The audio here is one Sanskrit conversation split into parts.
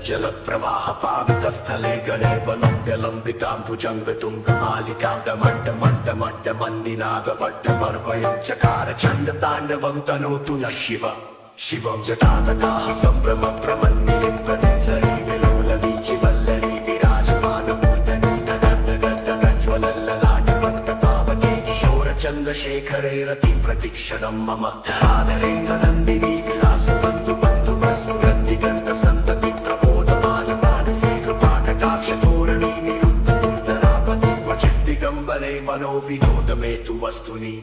जलप्रवाह पावितस्थले गलेवलम्ब्यलम्बितां भुजङ्गतुङ्गमालिकाण्डमण्डमण्डमण्डमन्निनादवड्डपर्वयं चकार छन्दताण्डवं तनोतु न शिव शिवं जटातकाः सम्भ्रमप्रमन्निलिम्पदिसरी विलोलवीचि वल्लरी विराजमानमूर्धनि दगद्दगद्दगज्ज्वलल्ललाटपट्टपावके किशोरचन्द्रशेखरे रतिप्रतिक्षणं मम आदरेन्द्रनन्दिनी विलासबन्धु बन्धुवसुरद्दिगन्तसन्तति प्रबोधमानमानसे कृपाकटाक्षधोरणी निरुद्धदुर्धरापति क्वचिद्दिगम्बरे मनोविनोदमे तु वस्तुनि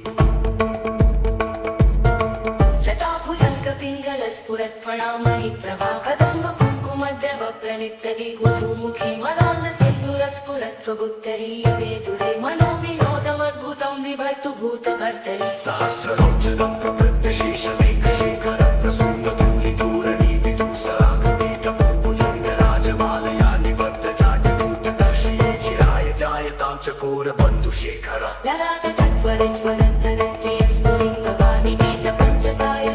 स्फुरत्फणामणि प्रभा कदम्ब कुङ्कुमद्रव प्रणितरि गुरुमुखी मदान्ध सिन्दूरस्फुरत्वगुत्तरीयवेदुरे मनोविनोदमद्भुतं विभर्तु भूतभर्तरि सहस्रलोचनं प्रवृत्तशेषमेघशेखर प्रसूनधूलिधूरणी विदुःसराकटेटभुजङ्गराजमालया निवर्तजाटकूटकर्षये चिराय जायतां चकोरबन्धुशेखर ललाटचत्वरज्वलन्तरत्यस्फुलिङ्गवानि वेदपञ्चसाय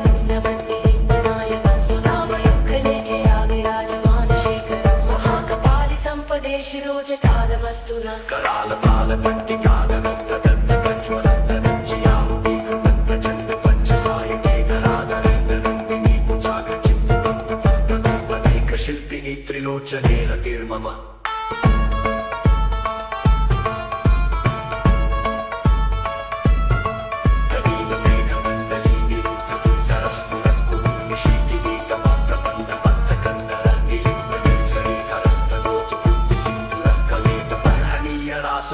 शिरोजटालमस्तु न करालपालपट्टिकादत्तदत्तकज्वलन्तरञ्जयाहुतीकृतप्रचण्डपञ्चसायकेकरादरेन्द्रनन्दिनी कुचाग्रचित्तपत्रशिल्पिनी त्रिलोचने रतिर्मम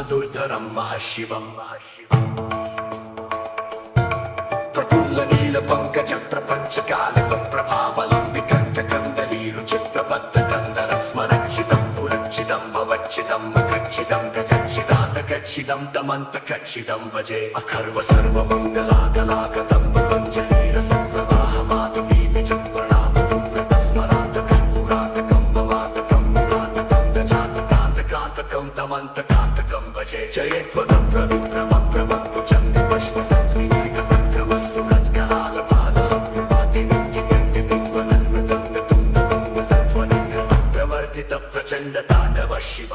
दुर्धरं महशिवं प्रफुल्लनीलपङ्कजप्रपञ्चकालकप्रभावलम्बिकण्ठकन्दलीरुचिप्रबद्धकन्दरं स्मरच्छिदं पुरच्छिदं भवच्छिदं मखच्छिदं गजच्छिदान्तकच्छिदं दमन्तकच्छिदं भजे अखर्व सर्वमङ्गलागलागतं पतञ्जलिरसप्रवाहमाधुरी विजृम्भणामधुव्रतस्मरान्तकं पुरातकं कातकं गजातकान्तकान्तकं दमन्तकान्तकं भजे जयत्वदं प्रविप्रमप्रमत्तु चण्डिपश्वसत्त्रिनेकपत्रमस्तु प्रचण्डताण्डव शिव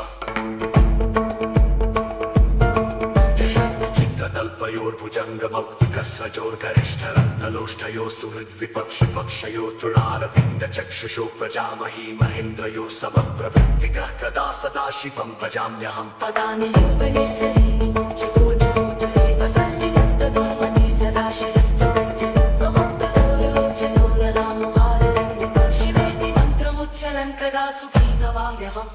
चित्रतल्पयोर्भुजङ्गमौक्तिकस्रजोर्गरिष्ठरत्नलोष्ठयो सुहृद्विपक्षपक्षयो तृणारविन्दचक्षुषो प्रजामही महेन्द्रयो समप्रवृत्तिकः कदा सदा शिवं भजाम्यहम् पदानि लिम्बनिर्झरीणि चतुर्दूतरे वसन्निमुक्तदुर्मति सदा शिरस्तदञ्जलि प्रमुक्तलोचनोररामभाररण्यक शिवेति मन्त्रमुच्चरन् कदा सुखी भवाम्यहम्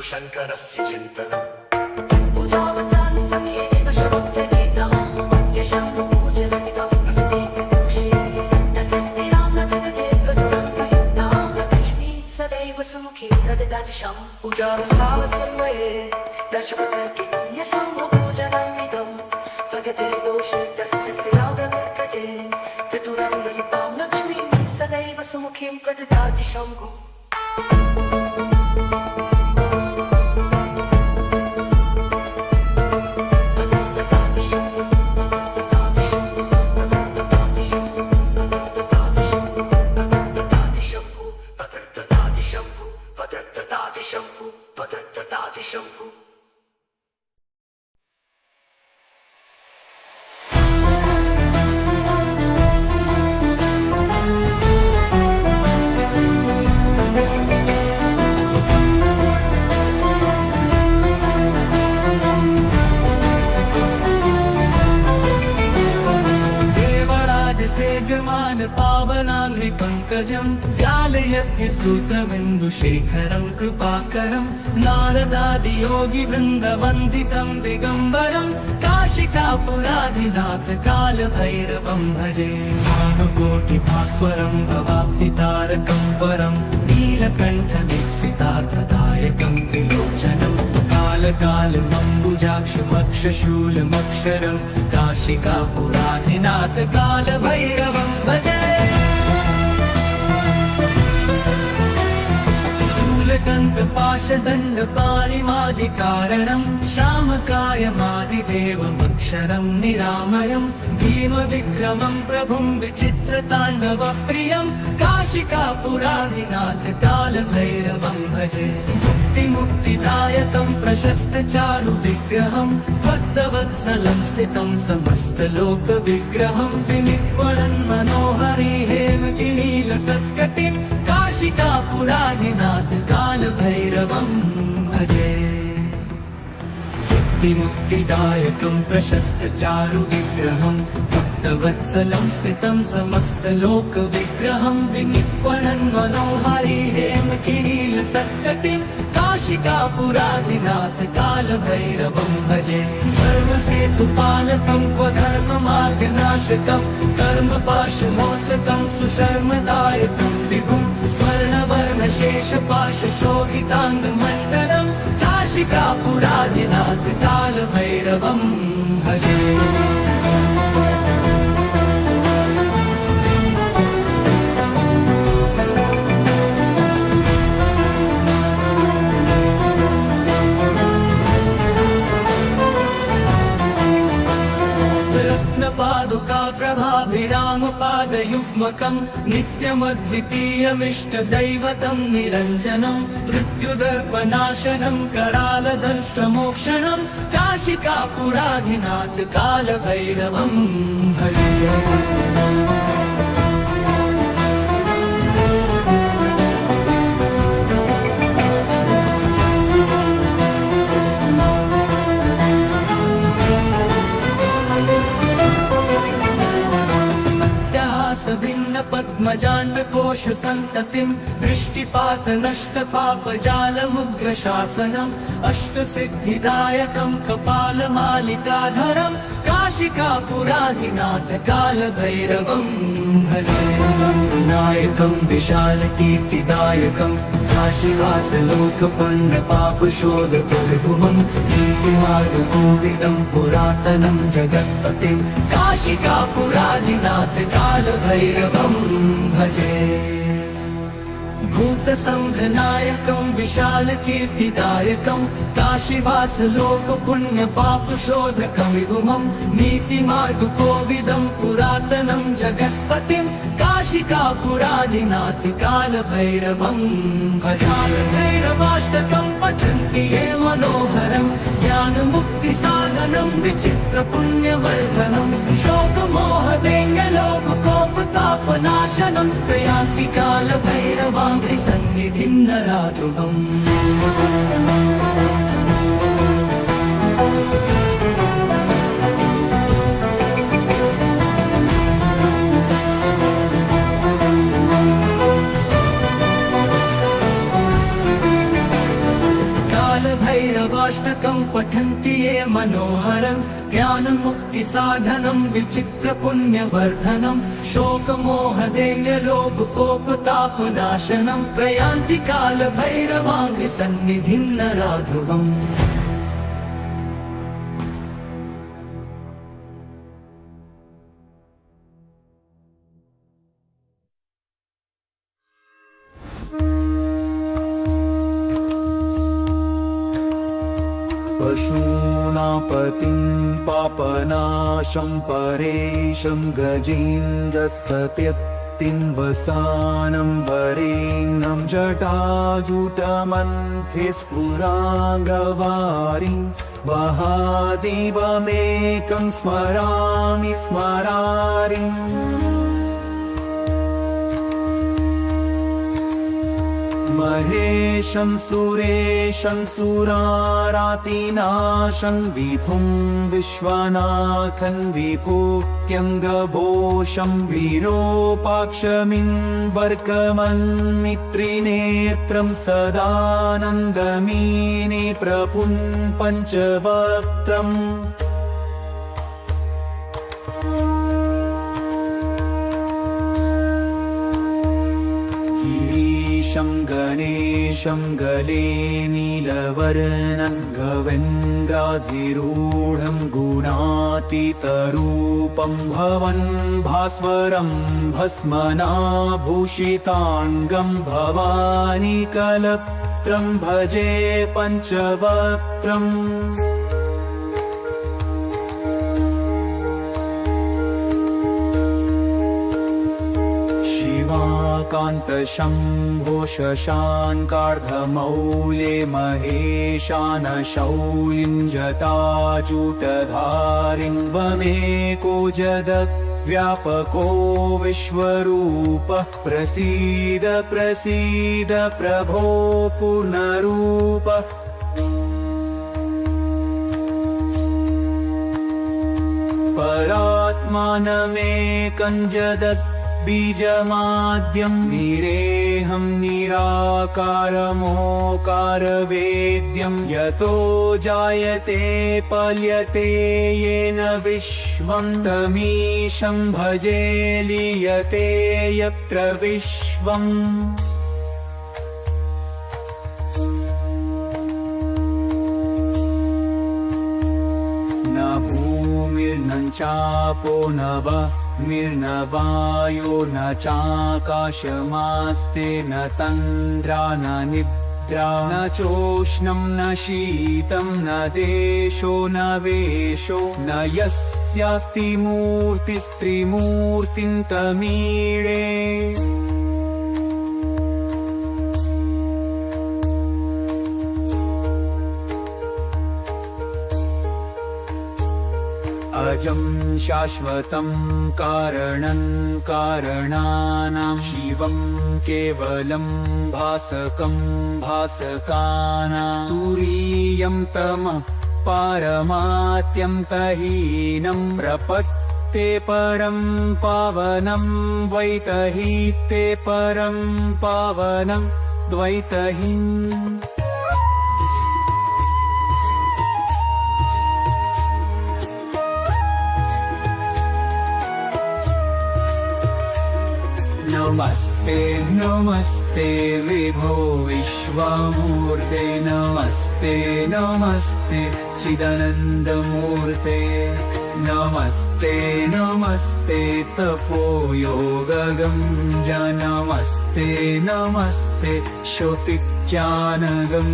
शङ्करस्य चिन्तनम् पूजावसान समये एव शवप्रतीतं यशं पूजनमिदं प्रतीप्रदोषे तस्य स्थिरां न जगजेत्कदुरं प्रयुक्तां न कृष्णीं सदैव सुमुखीं दददादिशं पूजावसान समये दशप्रतीतं यशं पूजनमिदं प्रगतिर्दोषे तस्य स्थिरां प्रवर्तते चतुरं प्रयुक्तां लक्ष्मीं सदैव सुमुखीं प्रददादिशं पावनाङ्घ्रि पङ्कजं व्यालयज्ञसूत्रबिन्दुशेखरं कृपाकरं नारदादियोगिवृन्दवन्दितं दिगम्बरं काशिकापुराधिनाथ कालभैरवं भजे भानुकोटिभास्वरं भवाब्धितारकं वरं नीलकण्ठदीप्सितार्थदायकं त्रिलोचनं कालकालमम्बुजाक्षमक्षशूलमक्षरं काशिकापुराधिनाथ कालभैरवं भजे नीलकण्ठपाशदण्डपाणिमादिकारणं श्यामकायमादिदेवमक्षरं निरामयं भीमविक्रमं प्रभुं विचित्रताण्डवप्रियं काशिकापुराधिनाथ कालभैरवं भजे मुक्तिदायकं प्रशस्तचारुविग्रहं भक्तवत्सलं स्थितं समस्तलोकविग्रहं विनिर्वणन् मनोहरि हेमगिरीलसत्कटिं काशिकापुराधिनाथ कालभैरवं भजे मुक्तिदायकं प्रशस्तचारुविग्रहं भक्तवत्सलं स्थितं समस्तलोकविग्रहं विनिर्वणन् मनोहरि हेमगिरीलसत्कटिं काशिकापुराधिनाथ कालभैरवं भजे धर्मसेतुपालकं क्वधर्ममार्गनाशकं कर्मपाशमोचकं सुशर्मदायकं विभुं स्वर्णवर्णशेषपाशशोभिताङ्गमण्डलं काशिकापुराधिनाथ कालभैरवं भजे रत्नपादुकाप्रभाभिरामपादयुग्मकं नित्यमद्वितीयमिष्टदैवतं निरञ्जनं मृत्युदर्पनाशनं करालदंष्ट्रमोक्षणं काशिकापुराधिनाथ कालभैरवं भजे भिन्न पद्मजाण्डकोश सन्ततिं दृष्टिपात नष्ट पापजालमुग्रशासनम् अष्टसिद्धिदायकं कपालमालिकाधरं काशिकापुराधिनाथ कालभैरवं भजे विनायकं विशालकीर्तिदायकं काशीवासलोकपण्डपापशोधकविभुवं नीतिमार्गकोविदं पुरातनं जगत्पतिं काशिकापुराधिनाथ कालभैरवं भजे भूतसंघनायकं विशालकीर्तिदायकं काशीवासलोकपुण्यपापशोधकं विभुमं नीतिमार्गकोविदं पुरातनं जगत्पतिं काशिकापुराधिनाथ कालभैरवं भजालभैरवाष्टकं पठन्ति ये मनोहरं ज्ञानमुक्तिसाधनं विचित्रपुण्यवर्धनं शोकमोहदेङ्गलोककोपतापनाशनं प्रयान्ति कालभैरवाङ्घ्रि सन्निधिं नराध्रुवम् कालभैरवाष्टकं पठन्ति ये मनोहरं ज्ञानमुक्तिसाधनं विचित्रपुण्यवर्धनं शोकमोहदैन्यलोभकोपतापनाशनं प्रयान्ति कालभैरवाङ्घ्रि सन्निधिं नराध्रुवम् पशूनापतिं पापनाशं परेशं गजेन्द्रसत्यत्तिं वसानं वरेण्यं जटाजुटमन्थे स्फुराङ्गवारिं महादेवमेकं स्मरामि स्मरारिम् महेशं सुरेशं सुरारातिनाशं विभुं विश्वनाथं विभूत्यङ्गभूषं विरूपाक्षमिन्वर्कमन्मित्रिनेत्रं सदानन्दमीने प्रभुं पञ्चवक्त्रम् गणेशं गले नीलवर्णं गवेन्द्राधिरूढं गुणातीतरूपं भवन् भास्वरं भस्मनाभूषिताङ्गं भवानी पञ्चवक्त्रं भजे पञ्चवक्त्रम् शिवाकान्तशम्भो शशाङ्कार्धमौले महेशान शौलिं जटाजूटधारिं त्वमेको जगद्व्यापको विश्वरूपः प्रसीद प्रसीद प्रभो पूर्णरूप परात्मानमेकं जगत् बीजमाद्यं निरेहं निराकारमोकारवेद्यं यतो जायते पल्यते येन विश्वं तमीशं भजे लीयते यत्र विश्वम् न भूमिर्न चापो न वह्निर्न वायो न चाकाशमास्ते न तन्द्रा न निद्रा न चोष्णं न शीतं न देशो न वेशो न यस्यास्ति मूर्तिस्त्रिमूर्तिं तमीळे अजं शाश्वतं कारणं कारणानां शिवं केवलं भासकं भासकानां तुरीयं तमः पारमात्यं तहीनं प्रपत्ते परं पावनं द्वैतहीते परं पावनं द्वैतहीम् नमस्ते नमस्ते विभो विश्वमूर्ते नमस्ते नमस्ते चिदानन्दमूर्ते नमस्ते नमस्ते तपोयोगगं नमस्ते नमस्ते श्रुतिज्ञानगं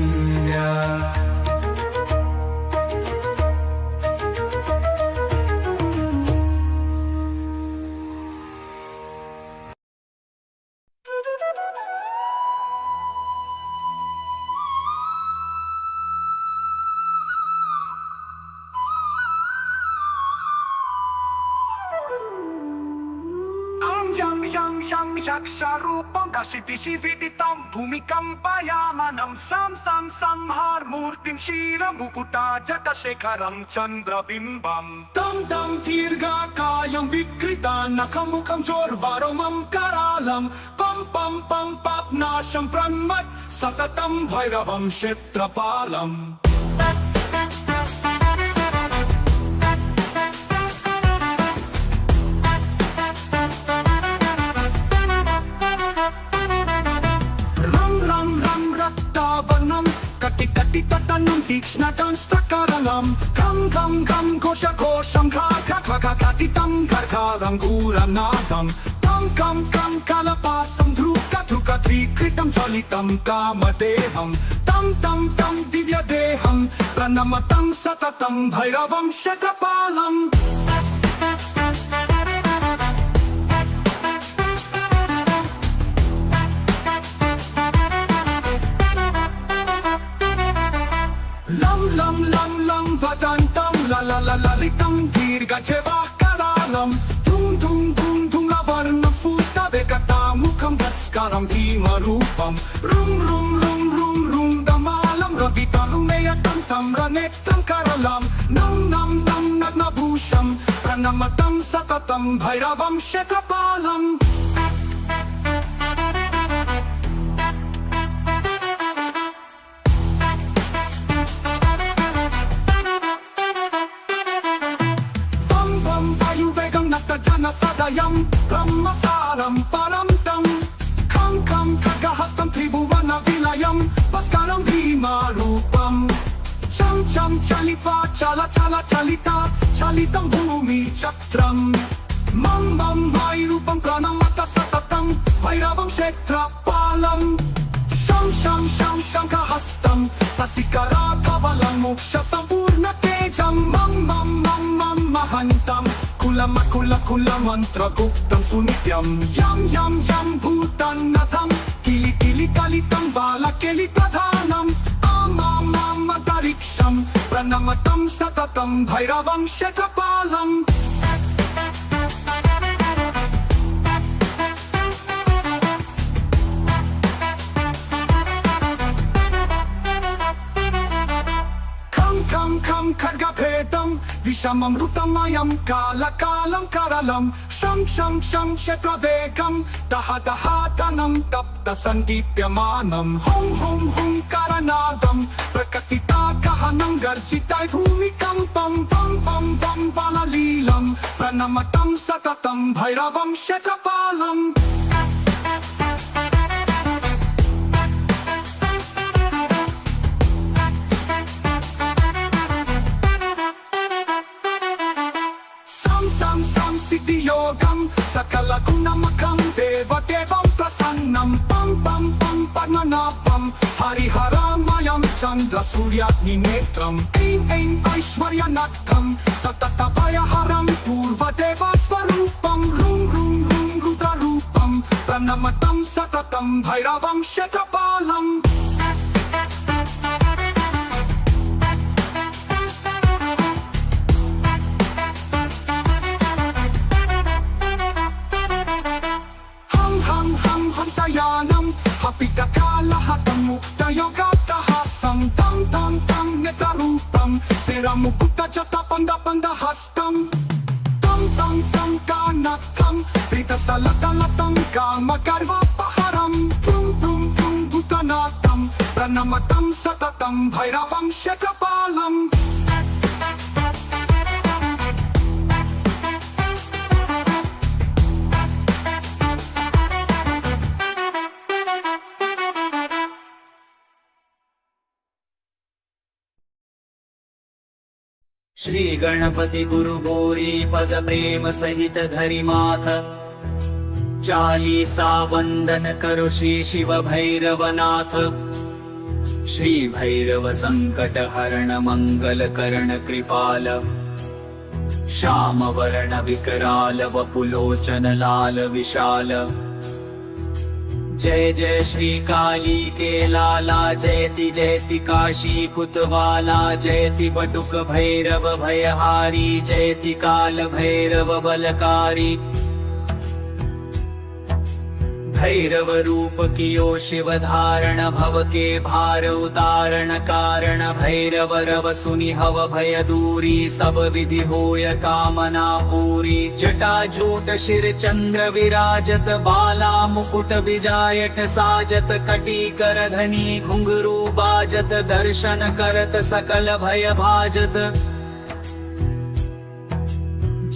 Shaksharupam Kashitividitam Bhumikampayamanam Sam Samharmurtim Shira Mukuta Jatasekaram Chandrabimbam Tam Tam Tirgakayam Vikrita Nakamukam Jorvaromam Karalam Pam Pam Pam Papnasham Pranmat Satatam Bhairavam Kshetrapalam Kati tatanam tikshnatam stakaranam Kam kam kam kosha kosham kaka kaka katitam karkaram guranadam Kam kam kam kalapasam dhruka dhruka trikritam jalitam kamadeham Tam tam tam divya deham pranamatam satatam bhairavam kshetrapalam Vadantam la la la lalitam dirga jevakaralam Tum tum tum tum lavarnam futa vekatamukam daskaram bhimarupam Rum rum rum rum rum damalam ravitanumeyam tam ranektam karalam Nam nam nam nadnabhusham pranamatam satatam bhairavam kshetrapalam Jana sadayam brahmasaram paramtam Kam kam kagahastam tribhuvana vilayam Bhaskaram bhimarupam Cham cham chalitva chala chala chalita Chalitam bhumi chakram Mam mam mairupam pranamata satatam Bhairavam kshetrapalam Sham sham sham shankha ससिकरा कवलं मोक्ष संपूर्ण तेजं मम मम मम मम महन्तं कुलमकुलकुलमन्त्रगुप्तं सुनित्यं यं यं यं भूतन्नथं किलि किलि कलितं बालकेलिप्रधानम् आमामामन्तरिक्षं प्रणमतं सततं भैरवं शतपालम् खं खड्गभेदं विषममृतमयं कालकालं करलं शं शं शं शतवेगं दह दहातनं तप्तसन्दीप्यमानं हुं हुं हुं करनादं प्रकटितागहनं गर्जितै भूमिकम्पं वं वं वं वललीलं प्रणमतं सततं भैरवं शतपालम् सिद्धियोगं सकलगुणमकं देवदेवं प्रसन्नं पं पं पं पद्मनाभं हरिहरमयं चन्द्रसूर्याग्निनेत्रम् ऐं ऐं ऐश्वर्यनक्तं सततभयहरं पूर्वदेवस्वरूपं रुं रुं रुं रुद्ररूपं प्रणमतं सततं भैरवं शतपालम् हंसयानं हपितकालहतं मुक्तयोगाट्टहासं तं तं तं नेत्ररूपं शिरमुकुटजटपन्दपन्दहस्तं तं तं तं कानकं प्रीतसलतलतं कामगर्वपहरं भ्रुं भ्रुं भ्रुं भूतनाथं प्रणमतं सततं भैरवं शतपालम् श्री गणपति गुरु गौरी पद प्रेम सहित धरि माथ चालीसा वंदन करो श्री शिव भैरवनाथ श्री भैरव संकट हरण मंगल करण कृपाल श्याम वर्ण विकराल वपुलोचन लाल विशाल जय जय श्री काली के लाला जयति जयति काशी कुतवाला जयति बटुक भैरव भयहारी जयति काल भैरव बलकारी भैरव रूप कियो शिव धारण भव के भार उतारण कारण भैरव रव सुनि हव भय दूरी सब विधि होय कामना पूरी जटा जूट शिर चंद्र विराजत बाला मुकुट बिजायट साजत कटी कर धनी घुंघरू बाजत दर्शन करत सकल भय भाजत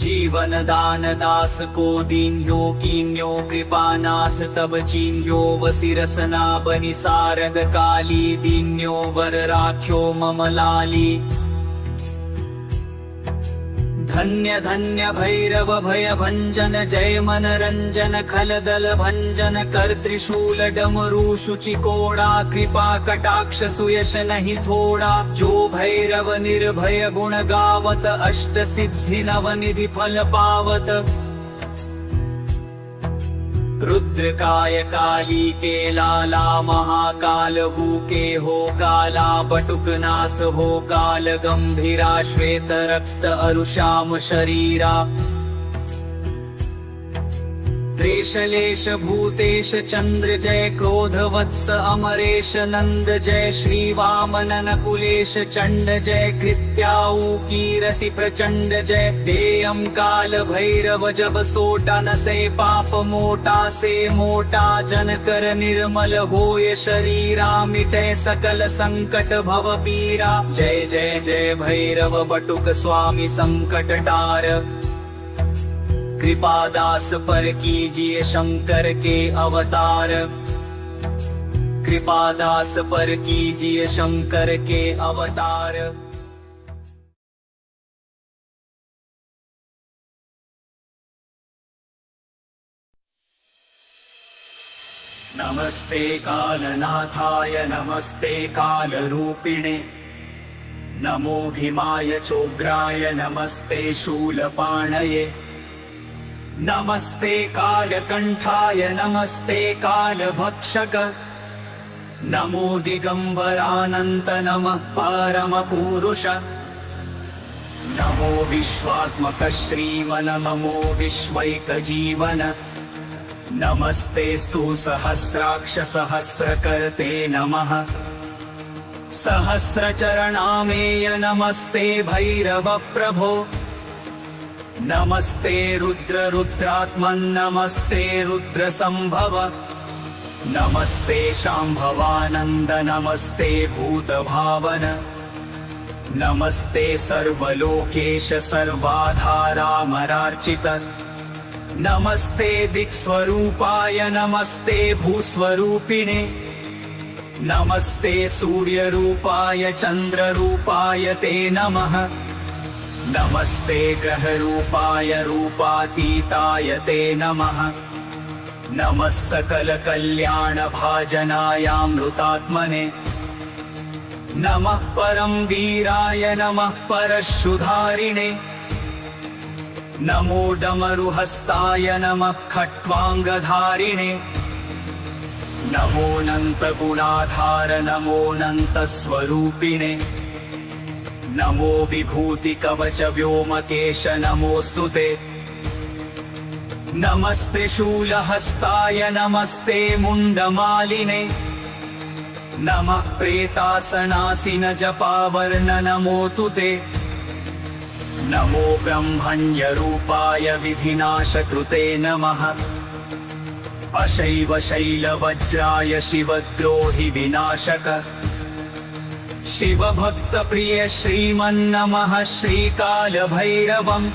जीवन दान दास को दीन्यो कीन्यो कृपानाथ तब चीन्यो वसिरसना बनि सारद काली दीन्यो वर राख्यो मम लाली धन्य धन्य भैरव भय भंजन जय मन रंजन खलदल भंजन कर त्रिशूल डमरू शुचि कोड़ा कृपा कटाक्ष सुयश नहीं थोड़ा जो भैरव निर्भय गुण गावत अष्ट सिद्धि नव निधि फल पावत रुद्रकाय काली के लाला महाकाल के हो काला बटुकनाथ हो काल गंभीरा श्वेत रक्त अरुश्याम शरीरा त्रेशलेश भूतेश चंद्र जय क्रोध वत्स अमरेश नंद जय श्री वामनन कुलेश चंड जय कृत्याऊ कीरति प्रचंड जय देयम काल भैरव जब सोटा न से पाप मोटा से मोटा जन कर निर्मल होय शरीरा मिटे सकल संकट भव पीरा जय जय जय भैरव बटुक स्वामी संकट टार कृपादास पर कीजिए शंकर के अवतार कृपादास पर कीजिए शंकर के अवतार नमस्ते कालनाथाय नमस्ते कालरूपिणे नमो भीमाय चोग्राय नमस्ते शूलपाणये नमस्ते कालकण्ठाय नमस्ते कालभक्षक नमो दिगम्बरानन्त नमः परमपुरुष नमो विश्वात्मक श्रीमन नमो विश्वैकजीवन नमस्तेस्तु सहस्राक्ष सहस्रकर्ते नमः सहस्रचरणामेय नमस्ते भैरव प्रभो नमस्ते रुद्र रुद्रात्मन् नमस्ते रुद्र संभव नमस्ते शाम्भवानन्द नमस्ते भूतभावन नमस्ते सर्वलोकेश सर्वाधारामरार्चित नमस्ते दिक्स्वरूपाय नमस्ते भूस्वरूपिणे नमस्ते सूर्यरूपाय चन्द्ररूपाय ते नमः नमस्ते ग्रहरूपाय रूपातीताय ते नमः नमः सकलकल्याणभाजनायामृतात्मने नमः परम वीराय नमः परशुधारिणे नमो डमरुहस्ताय नमः खट्वाङ्गधारिणे नमोऽनन्तगुणाधार नमोऽनन्तस्वरूपिणे नमो विभूतिकवच व्योमकेश नमोऽस्तु ते नमस्त्रिशूलहस्ताय नमस्ते मुण्डमालिने नमः प्रेतासनासिन जपावर्ण नमोऽस्तु ते नमो ब्रह्मण्यरूपाय विधिनाशकृते नमः अशैव शैलवज्राय शिवद्रोहि विनाशक शिवभक्तप्रिय श्रीमन्नमः श्रीकालभैरवम्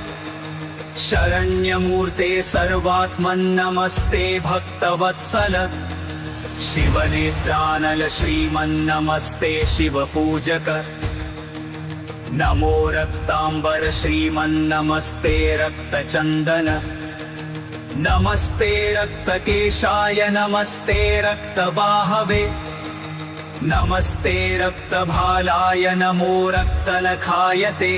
शरण्यमूर्ते सर्वात्मन्नमस्ते भक्तवत्सल शिवनेत्रानल श्रीमन्नमस्ते शिवपूजक नमो रक्तांबर श्रीमन्नमस्ते रक्तचन्दन नमस्ते रक्तकेशाय नमस्ते रक्तबाहवे नमस्ते रक्तभालाय नमो रक्तनखाय ते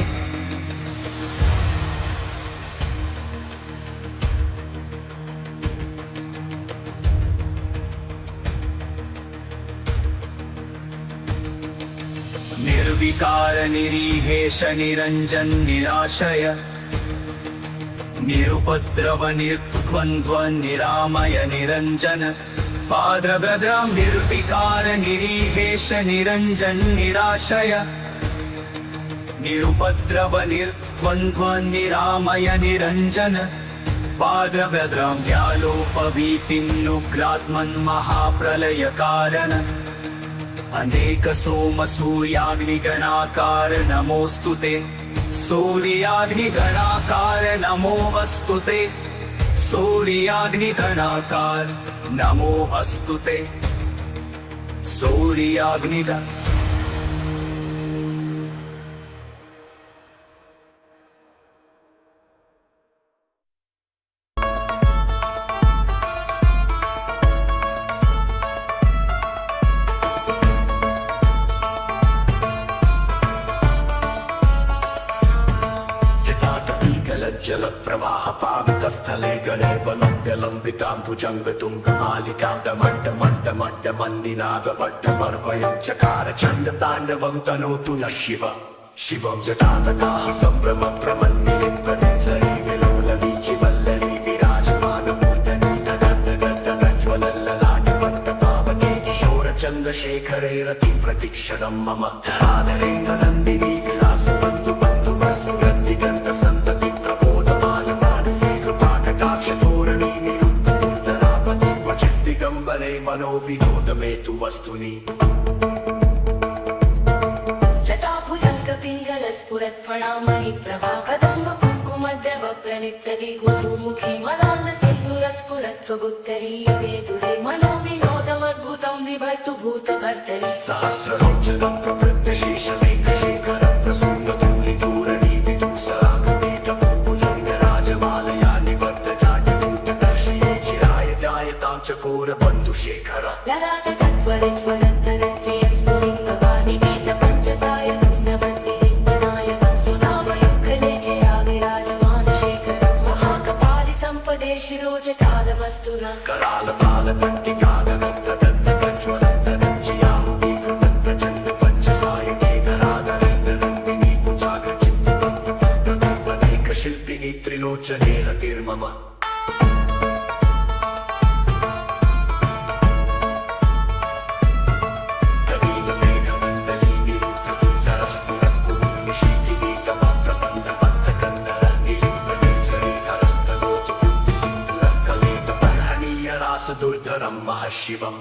निर्विकार निरीहेश निरञ्जन निराशय निरुपद्रव निर्द्वन्द्व निरामय निरञ्जन पादभद्रां निर्विकार निरीहेश निरञ्जन निराशय निरुपद्रव निर्द्वन्द्व निरामय निरञ्जन पादभद्रां व्यालोपवीतिं नुग्रात्मन् महाप्रलयकारण अनेक सोम सूर्याग्निगणाकार नमोऽस्तु ते सूर्याग्निगणाकार नमोऽस्तु ते सूर्याग्निगणाकार नमोऽस्तु ते सूर्याग्निगण जल प्रवाह पावितस्थले गणे वलम्ब्यलम्बितां भुजङ्गतुङ्गमालिकां डमड्डमड्डमड्डमन्निनादवड्डमर्वयं चकार चण्डताण्डवं तनोतु नः शिव शिवं जटातकाः सम्भ्रमप्रमन्निलिम्पनिर्झरी विलोलवीचिवल्लरी विराजमानमूर्धनि तदड्डगड्डगड्डगज्ज्वलल्ललाटिपट्टपावके किशोरचन्द्रशेखरे रतिप्रतिक्षणं मम आदरेन्द्रनन्दिनी विलासबन्धु बन्धुवसुरद्दिगन्तसन्तति मनोविनोदमेतु वस्तुनि जटाभुजङ्गपिङ्गलस्फुरत्फणामणि प्रभा कदम्ब कुङ्कुमद्रव प्रणितति गुरुमुखी मदान्द सिन्धुरस्फुरत्वगुत्तरीयते दुरे मनोविनोदमद्भुतं विभर्तु भूतभर्तरि सहस्रलोचनं प्रवृत्तशेषमेकशेखर प्रसूनधूलिधूरणि विदुसरागपीठभूभुजङ्गराजमालया निवर्तचाट्यकूटदर्शये चिराय जायतां चकोरबन्धुशेखर विमोचनेन तिर्मम दुर्धरं महशिवम्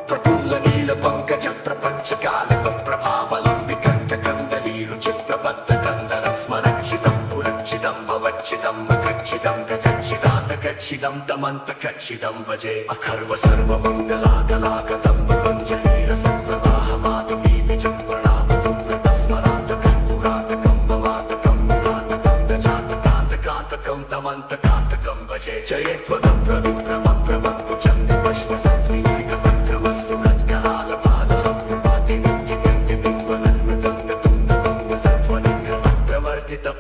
प्रफुल्लनीलपङ्कज प्रपञ्चकालकप्रभावलम्बिकण्ठकन्दलीरुचिप्रबद्धकन्दरं स्मरक्षितं पुरक्षितं भवच्छिदं मखच्छिदं गजच्छिदान्तकच्छिदं दमन्तकच्छिदं भजे अखर्व सर्वमङ्गलागलागतं पतञ्जलिरसप्रवाहमाधवी विजम्बणामधुव्रतस्मरान्तकं पुरातकं भवातकं कातकं गजातकान्तकान्तकं दमन्तकान्तकं भजे जयत्वदं प्रविप्रमप्रमत्पुचन्ति पश्वसत्त्वैकपत्रमस्तु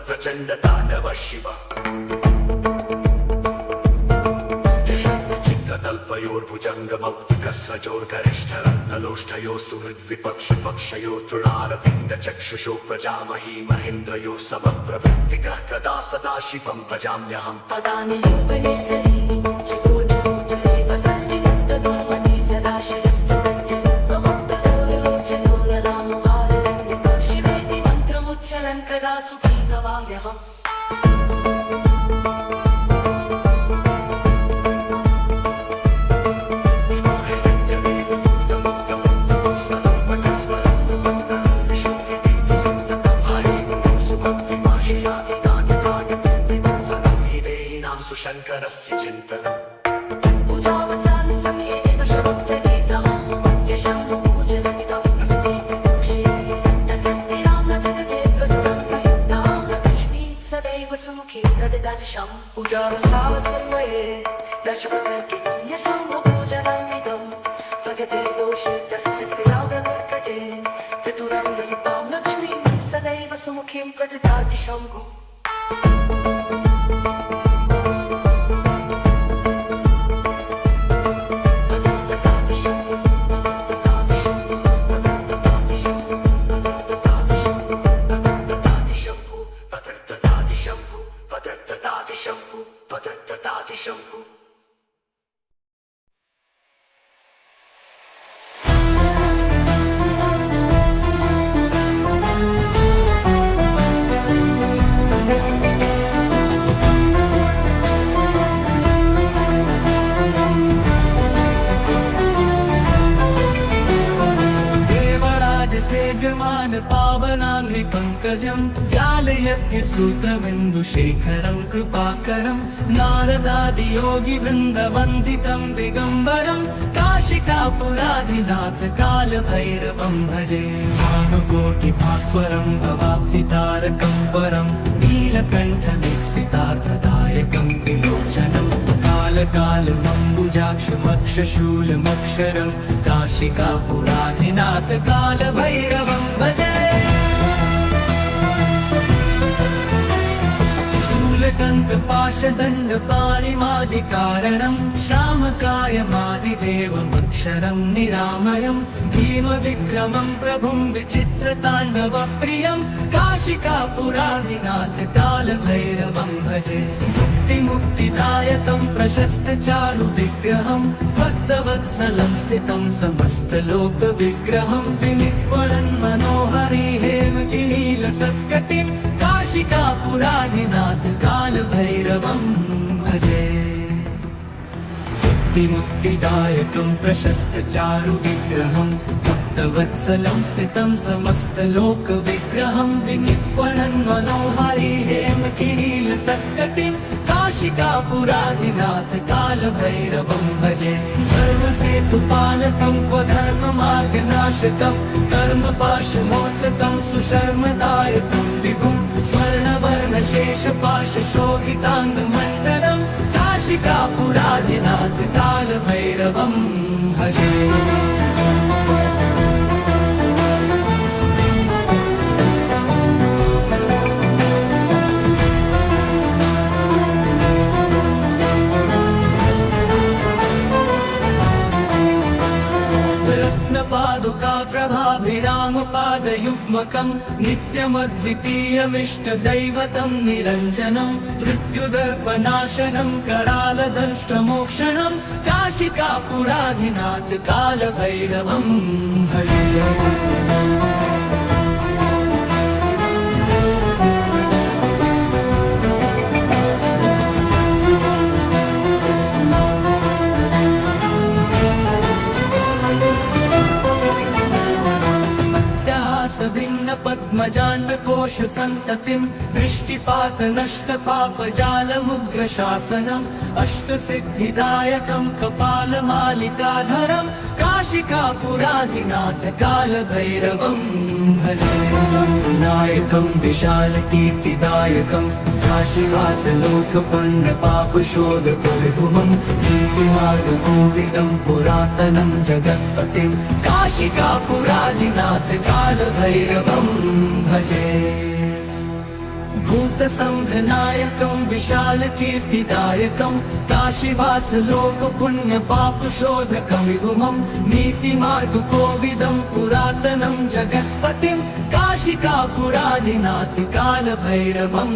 प्रचण्डताण्डव शिव चित्रतल्पयोर्भुजङ्गमौक्तिकस्रजोर्गरिष्ठरत्नलोष्ठयो सुहृद्विपक्षपक्षयो तृणारविन्दचक्षुषो प्रजामही महेन्द्रयो समप्रवृत्तिकः कदा सदा शिवं भजाम्यहम् पदानि लिम्बनिर्झरीणि चकोररूपरे वसन्ति मुक्तदुर्मति सदाशिरस्तदञ्जलिप्रमुक्तलोचनोररामभाररण्यक शिवेति मन्त्रमुच्चरन् कदा सुखी भवाम्यहम् शङ्करस्य चिन्तनम् पूजावसान समये दशवप्रदीतं यशम्भुपूजनमिदं दीपदोषे तस्यस्तिरां न जगजेत्कदुरं प्रयुक्तां लक्ष्मीं सदैव सुमुखीं प्रददर्शम् पूजावसान समये दशवप्रदीतं यशम्भुपूजनमिदं भगते दोषे तस्यस्तिरां प्रदर्कजे चतुरं प्रयुक्तां लक्ष्मीं सदैव सुमुखीं प्रददाति शम्भु पावनाङ्घ्रिपङ्कजं व्यालयज्ञसूत्रबिन्दुशेखरं कृपाकरं नारदादियोगिवृन्दवन्दितं दिगम्बरं काशिकापुराधिनाथ कालभैरवं भजे भानुकोटिभास्वरं भवाब्धितारकं परं नीलकण्ठदीप्सितार्थदायकं त्रिलोचनं कालकालमम्बुजाक्षमक्षशूलमक्षरं काशिकापुराधिनाथ कालभैरवं भजे शूलटङ्कपाशदण्डपाणिमादिकारणं श्यामकायमादिदेवमक्षरं निरामयं भीमविक्रमं प्रभुं विचित्रताण्डवप्रियं काशिकापुराधिनाथ कालभैरवं भजे मुक्तिदायकं प्रशस्तचारुविग्रहं भक्तवत्सलं स्थितं समस्तलोकविग्रहं विनिक्वणन् मनोहरि हेमगिरीलसत्कटिं काशिकापुराधिनाथ कालभैरवं भजे मुक्तिदायकं प्रशस्तचारुविग्रहं भक्तवत्सलं स्थितं समस्तलोकविग्रहं विनिक्वणन् मनोहरि हेमकिरीलसत्कटिं काशिकापुराधिनाथ कालभैरवं भजे धर्मसेतुपालकं क्वधर्ममार्गनाशकं कर्मपाशमोचकं सुशर्मदायकं विभुं स्वर्णवर्णशेषपाशशोभिताङ्गमण्डलं काशिकापुराधिनाथ कालभैरवं भजे रत्नपादुका प्रभाभिरामपादयुग्मकं नित्यमद्वितीयमिष्टदैवतं निरञ्जनं मृत्युदर्पनाशनं करालदंष्ट्रमोक्षणं काशिकापुराधिनाथ कालभैरवं भजे। भिन्न पद्मजाण्डकोश सन्ततिं दृष्टिपात नष्ट पापजालमुग्रशासनम् अष्टसिद्धिदायकं कपालमालिकाधरं काशिकापुराधिनाथ कालभैरवं भजे। विनायकं विशालकीर्तिदायकं काशीवासलोकपन्नपापशोधकविभुवं नीतिमार्गकोविदं पुरातनं जगत्पतिं काशिकापुराधिनाथ कालभैरवं भजे। भूतसंघनायकं विशालकीर्तिदायकं काशीवासलोकपुण्यपापशोधकं विभुवं नीतिमार्गकोविदं पुरातनं जगत्पतिं काशिकापुराधिनाथ कालभैरवं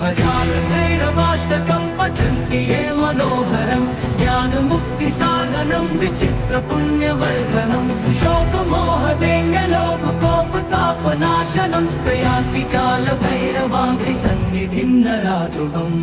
भजालभैरवाष्टकं पठन्ति ये मनोहरं ज्ञानमुक्तिसाधनं विचित्रपुण्यवर्धनं शोकमोहदेङ्गलोभकोपतापनाशनं प्रयान्ति कालभैरवाङ्घ्रिसन्निधिं नराध्रुवम्।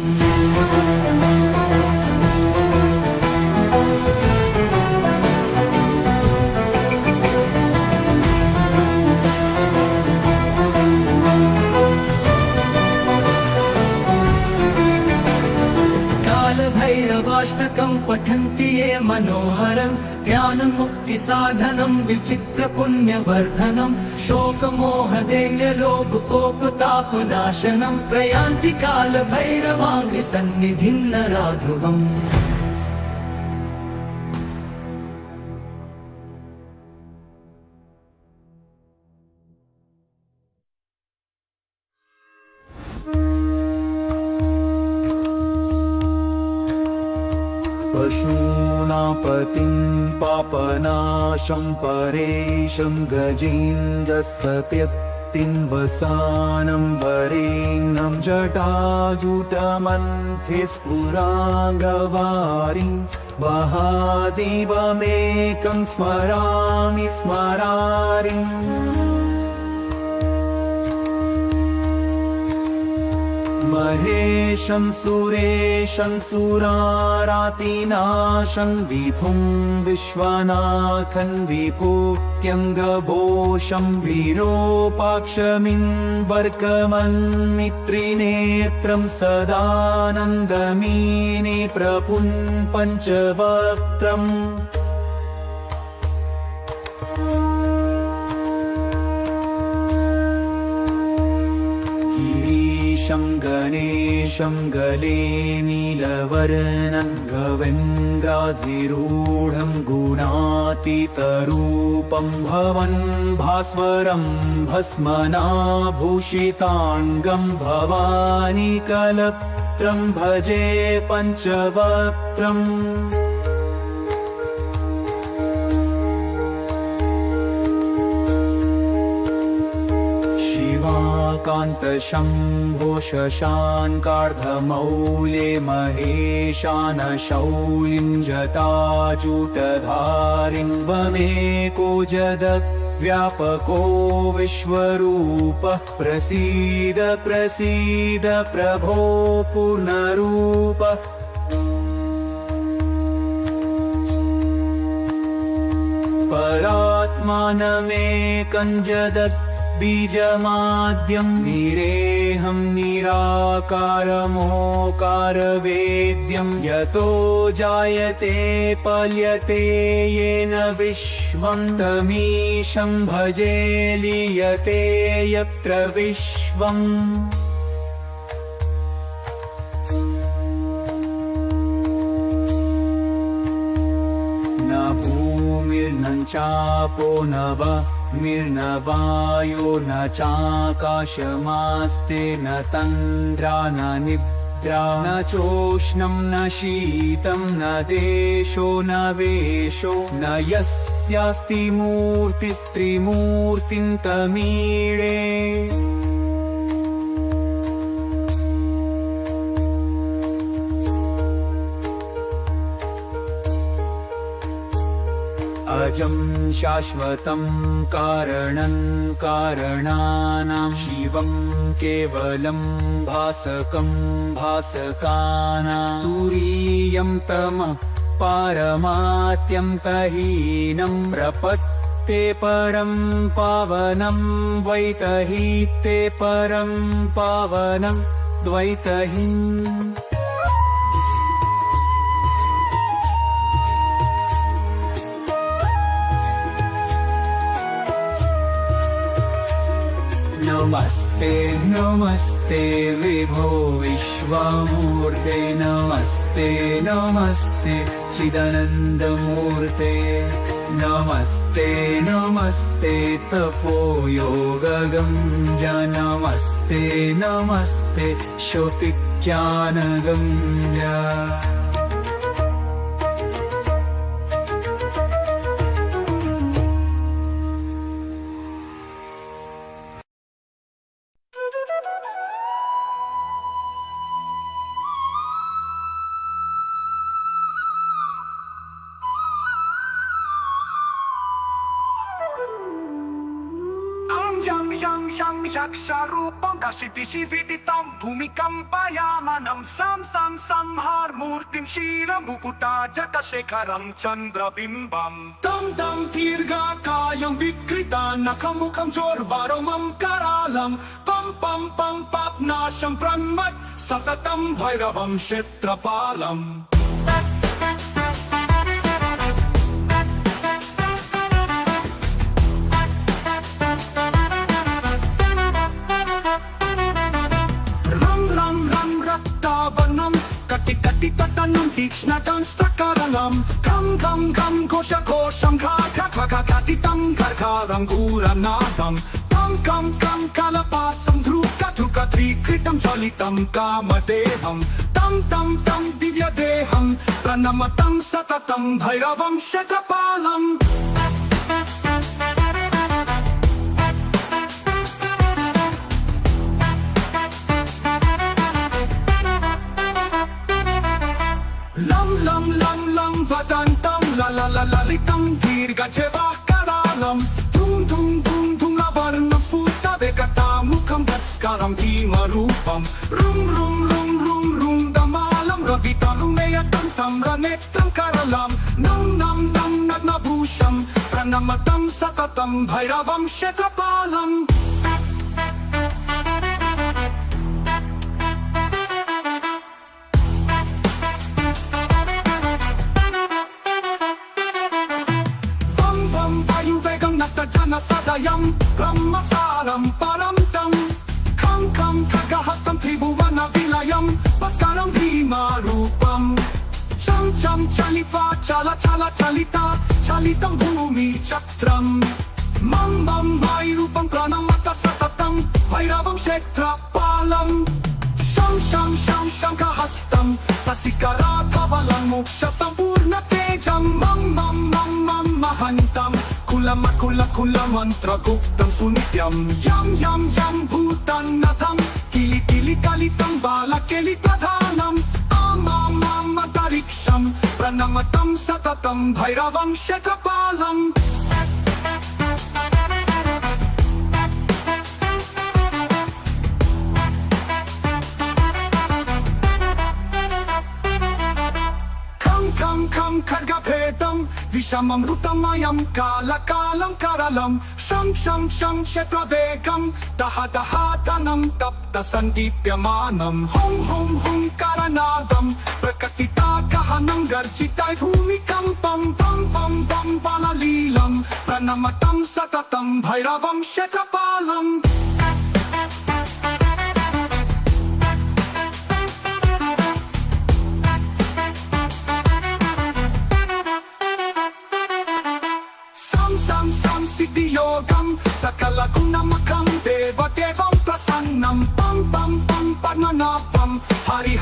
कालभैरवाष्टकं पठन्ति ये मनोहरं ज्ञानमुक्तिसाधनं विचित्रपुण्यवर्धनं शोकमोहदैन्यलोभकोपतापनाशनं प्रयान्ति कालभैरवाङ्घ्रिसन्निधिं नराध्रुवम्। पशूनापतिं पापनाशं परेशं गजेन्द्रसत्यक्तिं वसानं वरेण्यं जटाजुटमन्थे स्फुराङ्गवारिं महादेवमेकं स्मरामि स्मरारिम्। महेशं सुरेशं सुरारातिनाशं विभुं विश्वनाथं विभूत्यङ्गभूषं विरूपाक्षमिन्वर्कमन्मित्रिनेत्रं सदानन्दमीने प्रपुं पञ्चवक्त्रम्। गणेशं गले नीलवर्णं गवेन्द्राधिरूढं गुणातीतरूपं भवन् भास्वरं भस्मनाभूषिताङ्गं भवानी कलत्रं भजे पञ्चवक्त्रम्। कान्तशम्भो शशाङ्कार्धमौले महेशानशौलिं जटाजूटधारिं त्वमेको जगद्व्यापको विश्वरूपः प्रसीद प्रसीद प्रभो पूर्णरूप। परात्मानमेकं जगत् बीजमाद्यं निरेहं निराकारमोकारवेद्यं यतो जायते पल्यते येन विश्वं तमीशं भजे लीयते यत्र विश्वम्। न भूमिर्न चापो न मिर्नवायो न चाकाशमास्ते न तन्द्रा न निद्रा निद्रा न चोष्णं न शीतं न देशो न वेशो न यस्यास्ति मूर्तिस्त्रिमूर्तिं तमीळे अजं शाश्वतं कारणं कारणानां शिवं केवलं भासकं भासकानां तुरीयं तमः पारमात्यन्तहीनं प्रपत्ते परं पावनं द्वैतहीते परं पावनं द्वैतहीम् नमस्ते नमस्ते विभो विश्वमूर्ते नमस्ते नमस्ते चिदानन्दमूर्ते नमस्ते नमस्ते तपोयोगगंज नमस्ते नमस्ते श्रुतिज्ञानगंज Yam yaksharupam kashitishividitam bhumikampayamanam sam harmurtim shira mukutajakashekaram chandrabimbam tam dirghakayam vikrita nakamukham jorvaromam karalam pam papnasham brahmat satatam bhairavam kshetrapalam Kati tatanam tikshnatam strakaranam Kam kosha kosham katitam karkaram guranadam Kam kalapasam dhruka trikritam jalitam kamadeham Tam divya deham pranamatam satatam bhairavam kshetrapalam Lam vadantam lalitam dirghajevakaralam Tum lavarnam futa vekatamukham bhaskaram bhimarupam Rum damalam ravitalumeyam tamranetram karalam Nam nabhusham pranamatam satatam bhairavam kshetrapalam Jana sadayam brahmasaram paramtam Kam kagahastam tribhuvana vilayam Bhaskaram bhimarupam Cham chalitva chalitam bhumi chakram Mam mayurupam pranamata satatam Bhairavam kshetrapalam Sham kahastam sasikara kavalam moksha sampurna tejam Mam mahantam Kula mantra guptam sunityam Yam bhutanatham Kili kalitam bala keli pradhanam Amatariksham pranamatam satatam bhairavam kshetrapalam Kam khargabhedam Vishamamrutamayam Kalakalam karalam Sham kshetravegam Dahatanam tapta sandipyamanam Hum karanadam Prakatita kahanam garjitai bhumikampam Vam valalilam Pranamatam satatam bhairavam kshetrapalam Siddhiyogam sakala gunamakam devam prasannam Pam padmanabam hari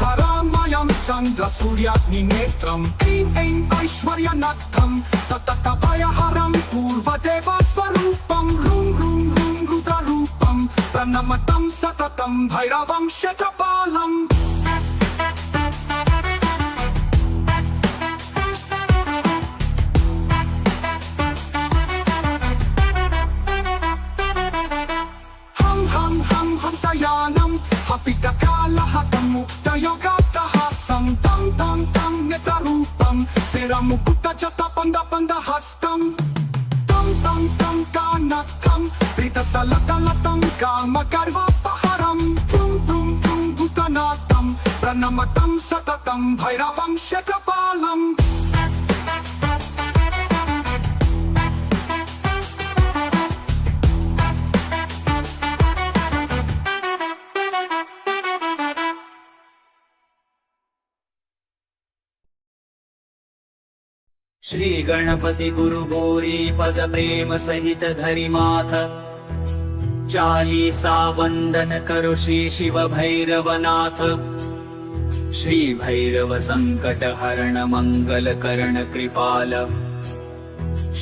चंद्र सूर्याग्नि नेत्रम ऐं ऐं ऐश्वर्यनाथम सतत भयहरं पूर्वदेव स्वरूपम रूं रूं रूं रुद्ररूपम प्रणमतं सततं भैरवं शतपालम् हंसयानं हपितकालहतं मुक्तयोगाट्टहासं तं तं तं नेत्ररूपं शिरमुकुटजटपन्दपन्दहस्तं तं तं तं कानकं त्रिदशलतलतं कामगर्वापहरं प्रुं प्रुं प्रुं भूतनाथं प्रणमतं सततं भैरवं शतपालम् श्री गणपति गुरु गौरी पद प्रेम सहित धरि माथ चालीसा वंदन करो श्री शिव भैरवनाथ। श्री भैरव संकट हरण मंगल करण कृपाल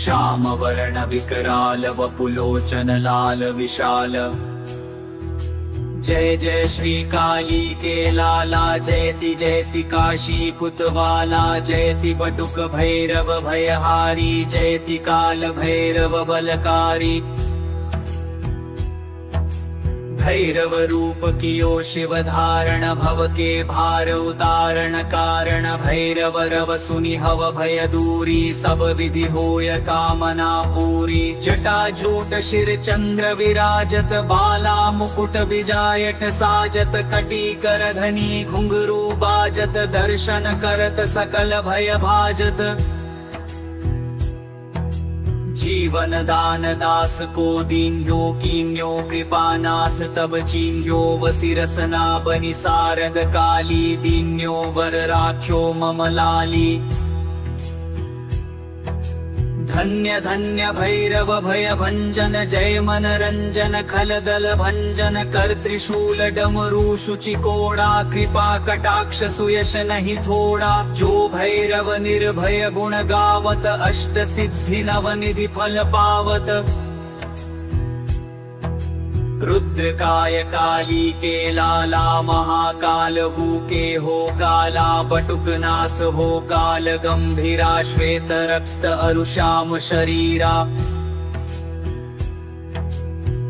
श्याम वर्ण विकराल वपुलोचन लाल विशाल। जय जय श्री काली के लाला जयति जयति काशी कुतवाला जयति बटुक भैरव भयहारी जयति काल भैरव बलकारी। भैरव रूप कियो शिव धारण भव के भार उतारण कारण भैरव रव सुनि हव भय दूरी सब विधि होय कामना पूरी। जटा झूट शिर चंद्र विराजत बाला मुकुट बिजायट साजत कटी कर धनी घुंघरू बाजत दर्शन करत सकल भय भाजत। जीवन दान दास को दीन्यो कीन्यो कृपानाथ तब चीन्यो वसी रसना बनि सारद काली दीन्यो वर राख्यो मम लाली। धन्य धन्य भैरव भय भंजन जय मनरंजन खलदल भंजन कर त्रिशूल डमरू शुचि कोड़ा कृपा कटाक्ष सुयश नहीं थोड़ा। जो भैरव निर्भय गुण गावत अष्ट सिद्धि नवनिधि फल पावत। रुद्रकाय काली के लाला महाकाल हु के हो काला बटुकनाथ हो काल गंभीरा श्वेत रक्त अरुश्याम शरीरा।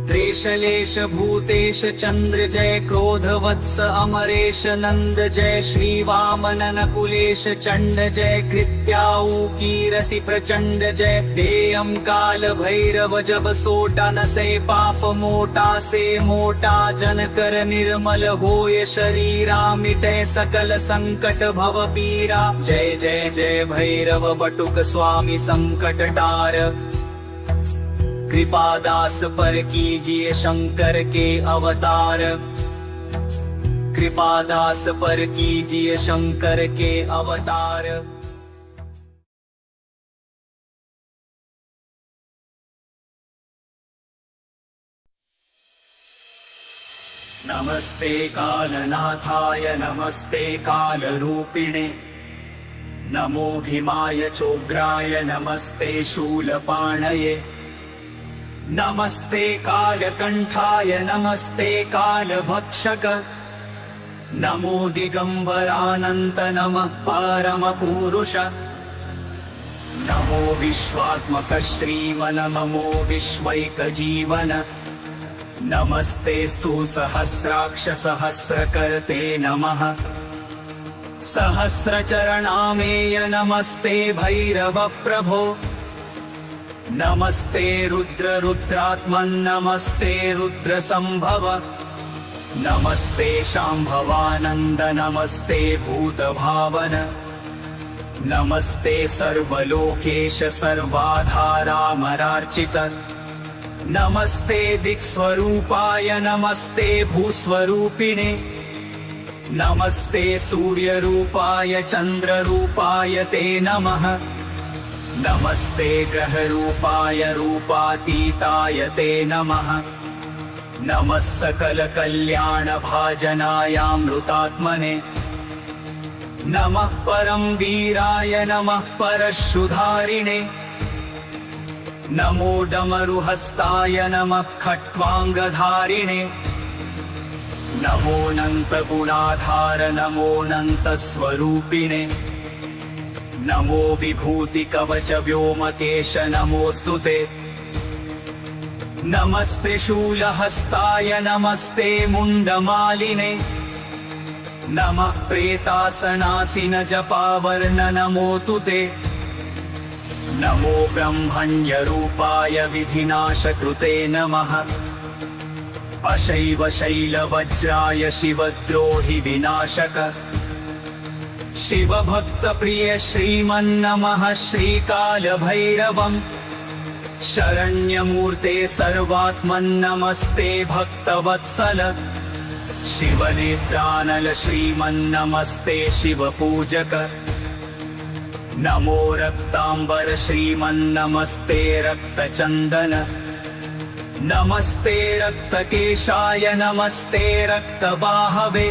त्रेशलेश भूतेश चंद्र जय क्रोध वत्स अमरेश नंद जय श्री वामनन कुलेश चंड जय कृत्याऊ कीरति प्रचंड जय। देयम काल भैरव जब सोटा न से पाप मोटा से मोटा जन कर निर्मल होय शरीरा मिटे सकल संकट भव पीरा। जय जय जय भैरव बटुक स्वामी संकट टार कृपादास पर कीजिए शंकर के अवतार। कृपादास पर कीजिए शंकर के अवतार। नमस्ते कालनाथाय नमस्ते कालरूपिणे नमो भीमाय चोग्राय नमस्ते शूलपाणये। नमस्ते कालकंठाय नमस्ते कालभक्षक नमो दिगंबरानंत नमः परमपुरुष। नमो विश्वात्मक श्रीमन नमो विश्वैकजीवन। नमस्तेस्तु सहस्राक्ष सहस्रकर्ते नमः। सहस्रचरणामेय नमस्ते भैरव प्रभो। नमस्ते रुद्र रुद्रात्मन् नमस्ते रुद्र संभव। नमस्ते शांभवानंद नमस्ते भूत भावन। नमस्ते सर्वलोकेश सर्वाधारामरार्चित। नमस्ते दिक्स्वरूपाय नमस्ते भूस्वरूपिणे। नमस्ते सूर्यरूपाय चंद्ररूपाय ते नमः। नमस्ते ग्रहरूपाय रूपातीताय ते नमः। नमः सकल कल्याण भाजनायामृतात्मने। नमः परम वीराय नमः परशुधारिणे नमो डमरुहस्ताय नमः खट्वांगधारिणे नमोऽनंत गुणाधार नमोऽनंत स्वरूपिणे नमो विभूति कवच व्योमकेश नमोस्तुते नमस्त्रिशूलहस्ताय नमस्ते मुंडमालिने नमः प्रेतासनासिन जपावर्ण नमोऽस्तु ते नमो ब्रह्मण्यरूपाय विधिनाशकृते नमः अशैव शैलवज्राय शिवद्रोहि विनाशक शिवभक्तप्रिय श्रीमन्नमः श्रीकालभैरवम् शरण्यमूर्ते सर्वात्मन्नमस्ते भक्तवत्सल शिवनेत्रानल श्रीमन्नमस्ते शिवपूजक नमो रक्तांबर श्रीमन्नमस्ते रक्तचंदन नमस्ते रक्तकेशाय नमस्ते रक्तबाहवे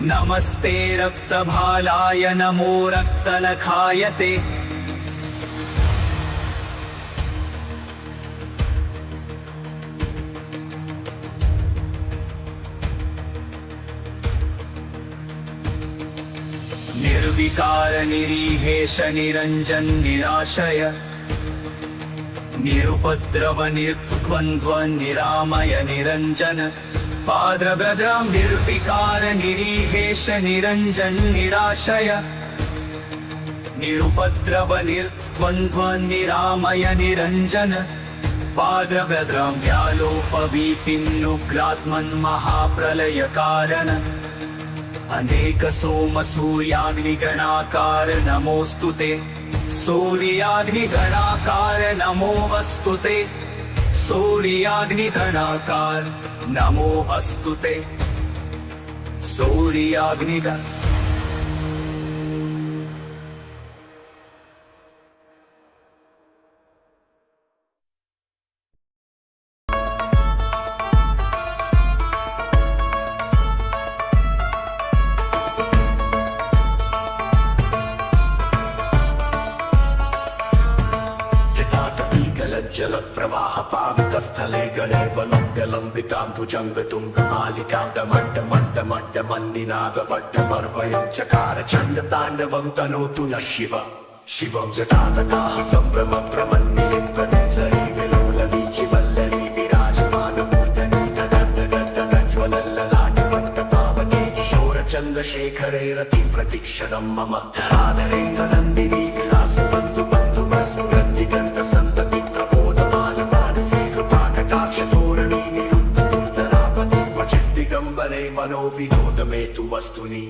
नमस्ते रक्तभालाय नमो रक्तनखायते निर्विकार निरीहेश निरंजन निराशय निरुपद्रव निर्द्वन्द्व निरामय निरंजन पाद्रभद्रं निर्विकार निरीहेश निरंजन निराशय निरुपद्रव निर्द्वन्द्व निरामय निरंजन पाद्रभद्रं व्यालोपवीतिन्नुग्रात्मन् महाप्रलय कारण अनेक सोम सूर्याग्निगणाकार नमोऽस्तु ते सूर्याग्निगणाकार नमो अस्तु ते सूर्याग्निगणाकार नमो अस्तु ते सूर्याग्निगण जल प्रवाह पावितस्थले गले वलम्ब्यलम्बितां भुजङ्गतुङ्गमालिकां डमड्डमड्डमड्डमन्निनादवड्डमर्वयं चकार चण्डताण्डवं तनोतु न शिव शिवं जटातकाः सम्भ्रमप्रमन्निलिम्पने सरीविलोलवीचिवल्लरी विराजमानमूर्धनि ददड्डगड्डगड्डगड्डगड्डपावके किशोरचन्द्रशेखरे रतिप्रतीक्षणं मम धराधरेन्द्रनन्दिनी विलासबन्धु बन्धुवसुरन्दिगन्त सन्तति मनोविनोदमे तु वस्तुनि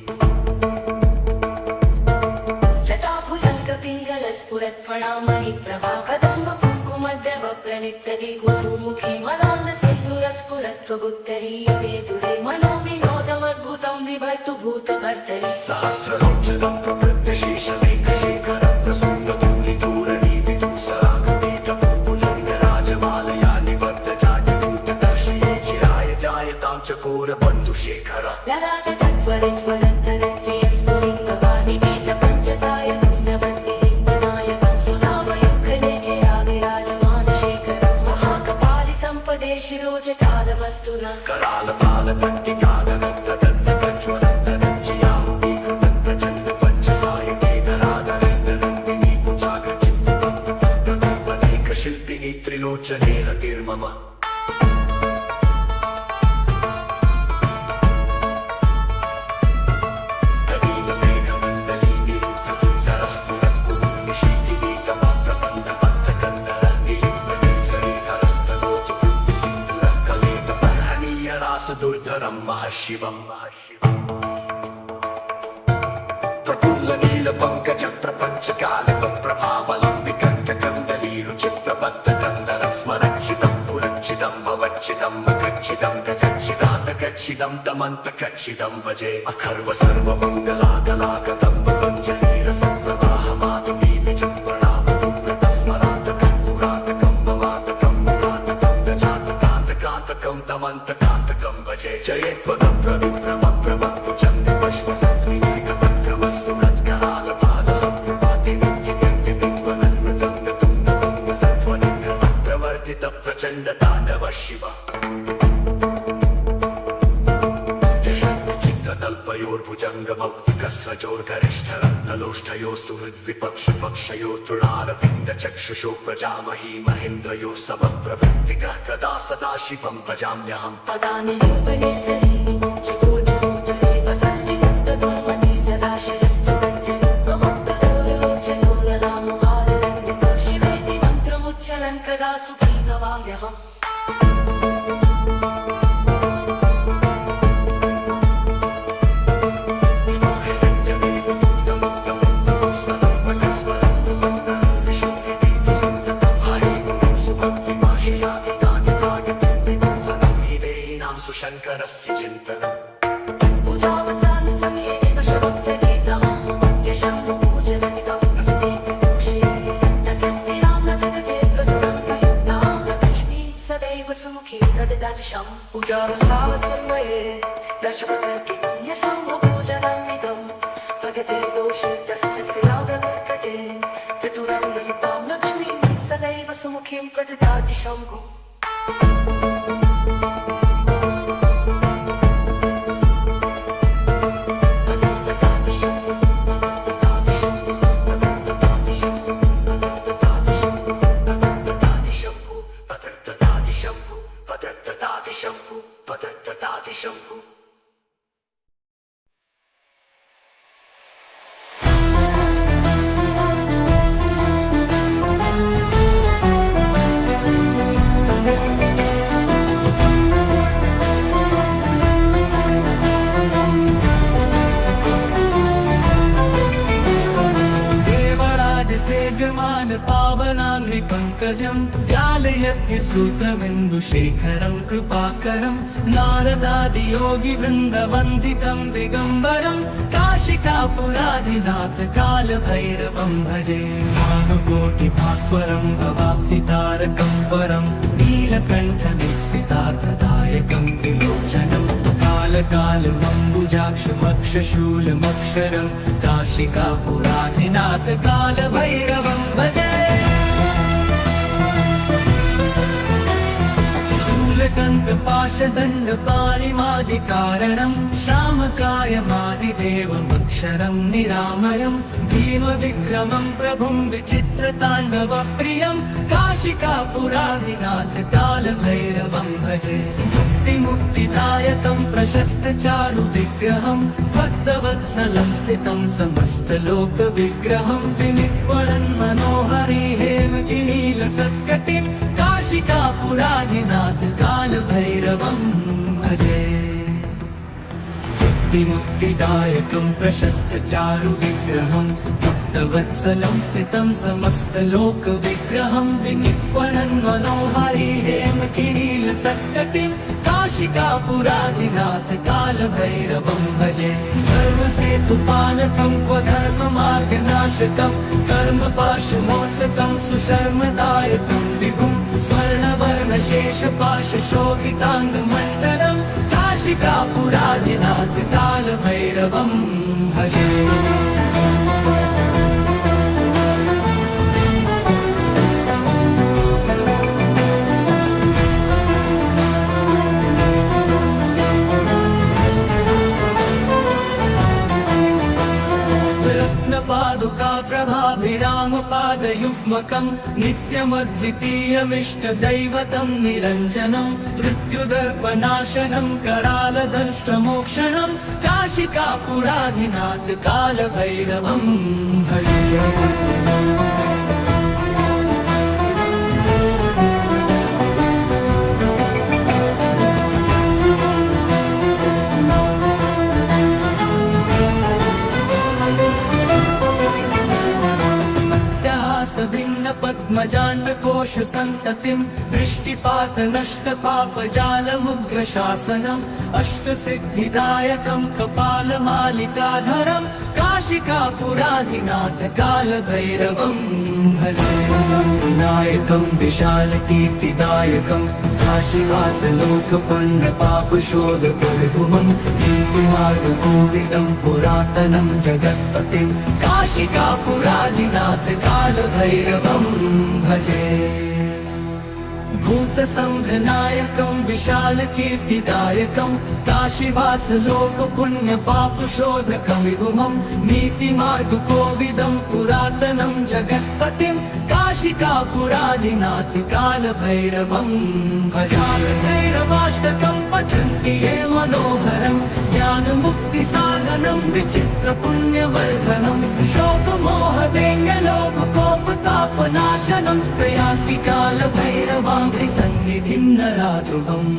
जटाभुजङ्ग पिङ्गलस्फुरत्फणामणि प्रभा कदम्ब कुङ्कुमद्रव प्रणितदि गुरुमुखी मदान्द सिन्धुरस्फुरत्वगुत्तरीयते दुरे मनोविनोदमद्भुतं विभर्तु भूतभर्तरि सहस्रलोचनं प्रकृत्यशेषमेकशेखरं प्रसून्दधूलिधूरणि विदूसरागतेटभुजङ्गराजमालया निबद्धजाटकूटदर्शये चिराय जायतां चकोरबन्धुशेखर ललाट चत्वरज्वलन्तरत्यस्फुलिङ्गवानि वेदपञ्चसाय पूर्णवन्निलिङ्गनायकं सुधामयुगलेखया विराजमानशेखरं महाकपालि सम्पदे शिरोजटालमस्तु न करालपालपट्टिकादगद्धदन्तप्रज्वलन्तरञ्जयाहुतीकृतं प्रचण्ड पञ्चसायकेतराधरेन्द्रनन्दिनी कुचाग्रचित्तपदेकशिल्पिनी त्रिलोचने रतिर्मम दुर्धरं महर्षिवम् प्रफुल्लनीलपङ्कज प्रपञ्चकालकप्रभावलम्बिकण्ठकन्दलीरुचिप्रबद्धकन्दरं स्मरक्षितं पुरक्षितं भवच्छितं मखच्छितं गच्छिदान्तकच्छिदं दमन्तकच्छिदं भजे अखर्व सर्वमङ्गलागलागतं पतञ्जलिरसप्रवाहमातुमी विजृम्भणावतुव्रतं स्मरान्तकं पुरातकं ममातकं मुखातकं गजातकान्तकान्तकं दमन्तकान्तकं भजे जयेत्वदं प्रविप्रमप्रमत्तु चन्द्रपश्वसत्विनेकतक्रम प्रचंड तांडव शिव चित्रतल्पयोर्भुजंग मौक्तिकस्रजोर्गरिष्ठ रत्नलोष्ठयो सुहृद्विपक्ष पक्षयो तृणारविन्द चक्षुषो प्रजामही महेन्द्रयो समप्रवृत्तिकः कदा सदा शिवं भजाम्यहम् पदानि लिम्बनीचरीणि चतुर्दमोदरे वसन्निमुक्तधर्मणि सदा शिरस्तदञ्जलि प्रमुक्तलोचनोररामभाररण्यक शिवेति मन्त्रमुच्चरन् कदा सुखी भवाम्यहम् शङ्करस्य चिन्तनम् पूजावसानसमये एव शवप्रतीतम् यशं पूजनमिदं दीपदोषे तस्य स्थिरां न जगजेत्प्रदुरं प्रयुक्तां न लक्ष्मीं सदैव सुमुखीं प्रददर्शम् पूजावसानसमये दशवप्रतीतं यशं पूजनमिदं भगते दोषे तस्य स्थिरां प्रदर्कजे चतुरं प्रयुक्तां लक्ष्मीं सदैव सुमुखीं प्रददाति शम्भुः सेव्यमान पावनाङ्घ्रि पङ्कजं व्यालयज्ञसूत्रबिन्दुशेखरं कृपाकरं नारदादियोगिवृन्दवन्दितं दिगम्बरं काशिकापुराधिनाथ कालभैरवं भजे भानुकोटिभास्वरं भवाब्धितारकं परं नीलकण्ठदीप्सितार्थदायकं त्रिलोचनं कालकालमम्बुजाक्षमक्षशूलमक्षरं काशिकापुराधिनाथ कालभैरवं भजे शूलकङ्कपाशदण्डपाणिमादिकारणं श्यामकायमादिदेवमक्षरं निरामयं भीमविक्रमं प्रभुं विचित्रताण्डवप्रियं काशिकापुराधिनाथ कालभैरवं भजे मुक्तिदायकं प्रशस्तचारुविग्रहं भक्तवत्सलं स्थितं समस्तलोकविग्रहं विनिक्वणन् मनोहरि हेमगिरीलसत्कटिं काशिकापुराधिनाथ कालभैरवं भजे मुक्तिदायकं प्रशस्तचारुविग्रहं भक्तवत्सलं स्थितं समस्तलोकविग्रहं विनिक्वणन् मनोहरि हेमगिरीलसत्कटिं काशिकापुराधिनाथ कालभैरवं भजे धर्मसेतुपालकं क्व धर्ममार्गनाशकं कर्मपाशमोचकं सुशर्मदायकं विभुं स्वर्णवर्णशेषपाशशोभिताङ्गमण्डलं काशिकापुराधिनाथ कालभैरवं भजे पादुका प्रभाभिरामपादयुग्मकं नित्यमद्वितीयमिष्टदैवतं निरञ्जनं मृत्युदर्पनाशनं करालदंष्ट्रमोक्षणं काशिकापुराधिनाथ कालभैरवं भजे पद्मजाण्डकोश सन्ततिं दृष्टिपातनष्टपापजालमुग्रशासनम् अष्टसिद्धिदायकं कपालमालिकाधरं काशिकापुराधिनाथ कालभैरवं भजे विनायकं विशालकीर्तिदायकं काशीवासलोकपण्डपापशोधकविभुमं कीर्तिमार्गकोविदं पुरातनं जगत्पतिं काशिकापुराधिनाथ कालभैरवं भजे भूत संघनायकं विशालकीर्तिदायकं काशीवास लोकपुण्यपापशोधकं विभुमं नीतिमार्गकोविदं पुरातनं जगत्पतिं काशिकापुराधिनाथ कालभैरवं भजामि पठन्ति ये मनोहरं ज्ञानमुक्तिसाधनं विचित्रपुण्यवर्धनं शोकमोहवेङ्गलोभकोपतापनाशनं प्रयान्ति कालभैरवाङ्घ्रिसन्निधिं नराध्रुवम्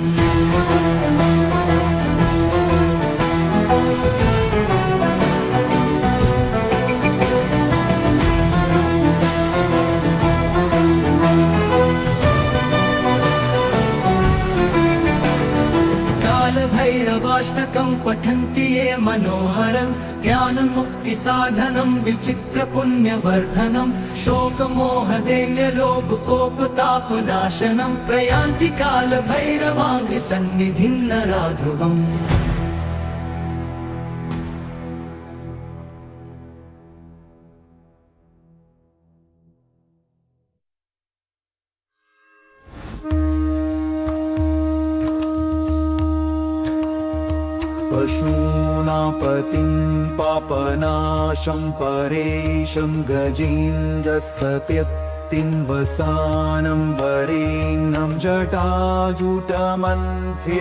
कालभैरवाष्टकं पठन्ति ये मनोहरं ज्ञानमुक्तिसाधनं विचित्रपुण्यवर्धनं शोकमोहदैन्यलोभकोपतापनाशनं प्रयान्ति कालभैरवाङ्घ्रिसन्निधिं नराध्रुवम् पशूनां पतिं पापनाशं परेशं गजेन्द्रसत्यक्तिं वसानं वरेण्यं जटाजुटमन्थे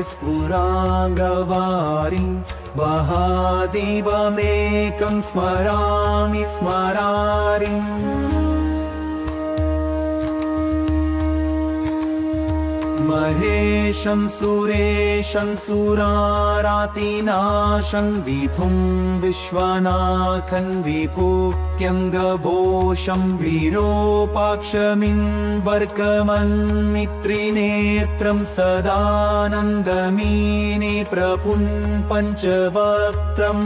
स्फुराङ्गवारिं महादेवमेकं स्मरामि स्मरारिम् महेशं सुरेशं सुरारातिनाशं विभुं विश्वनाथं विभुक्यं गभोषं वीरोपाक्षमिन्वर्कमन्मित्रिनेत्रं सदानन्दमीने प्रपुं पञ्चवक्त्रम्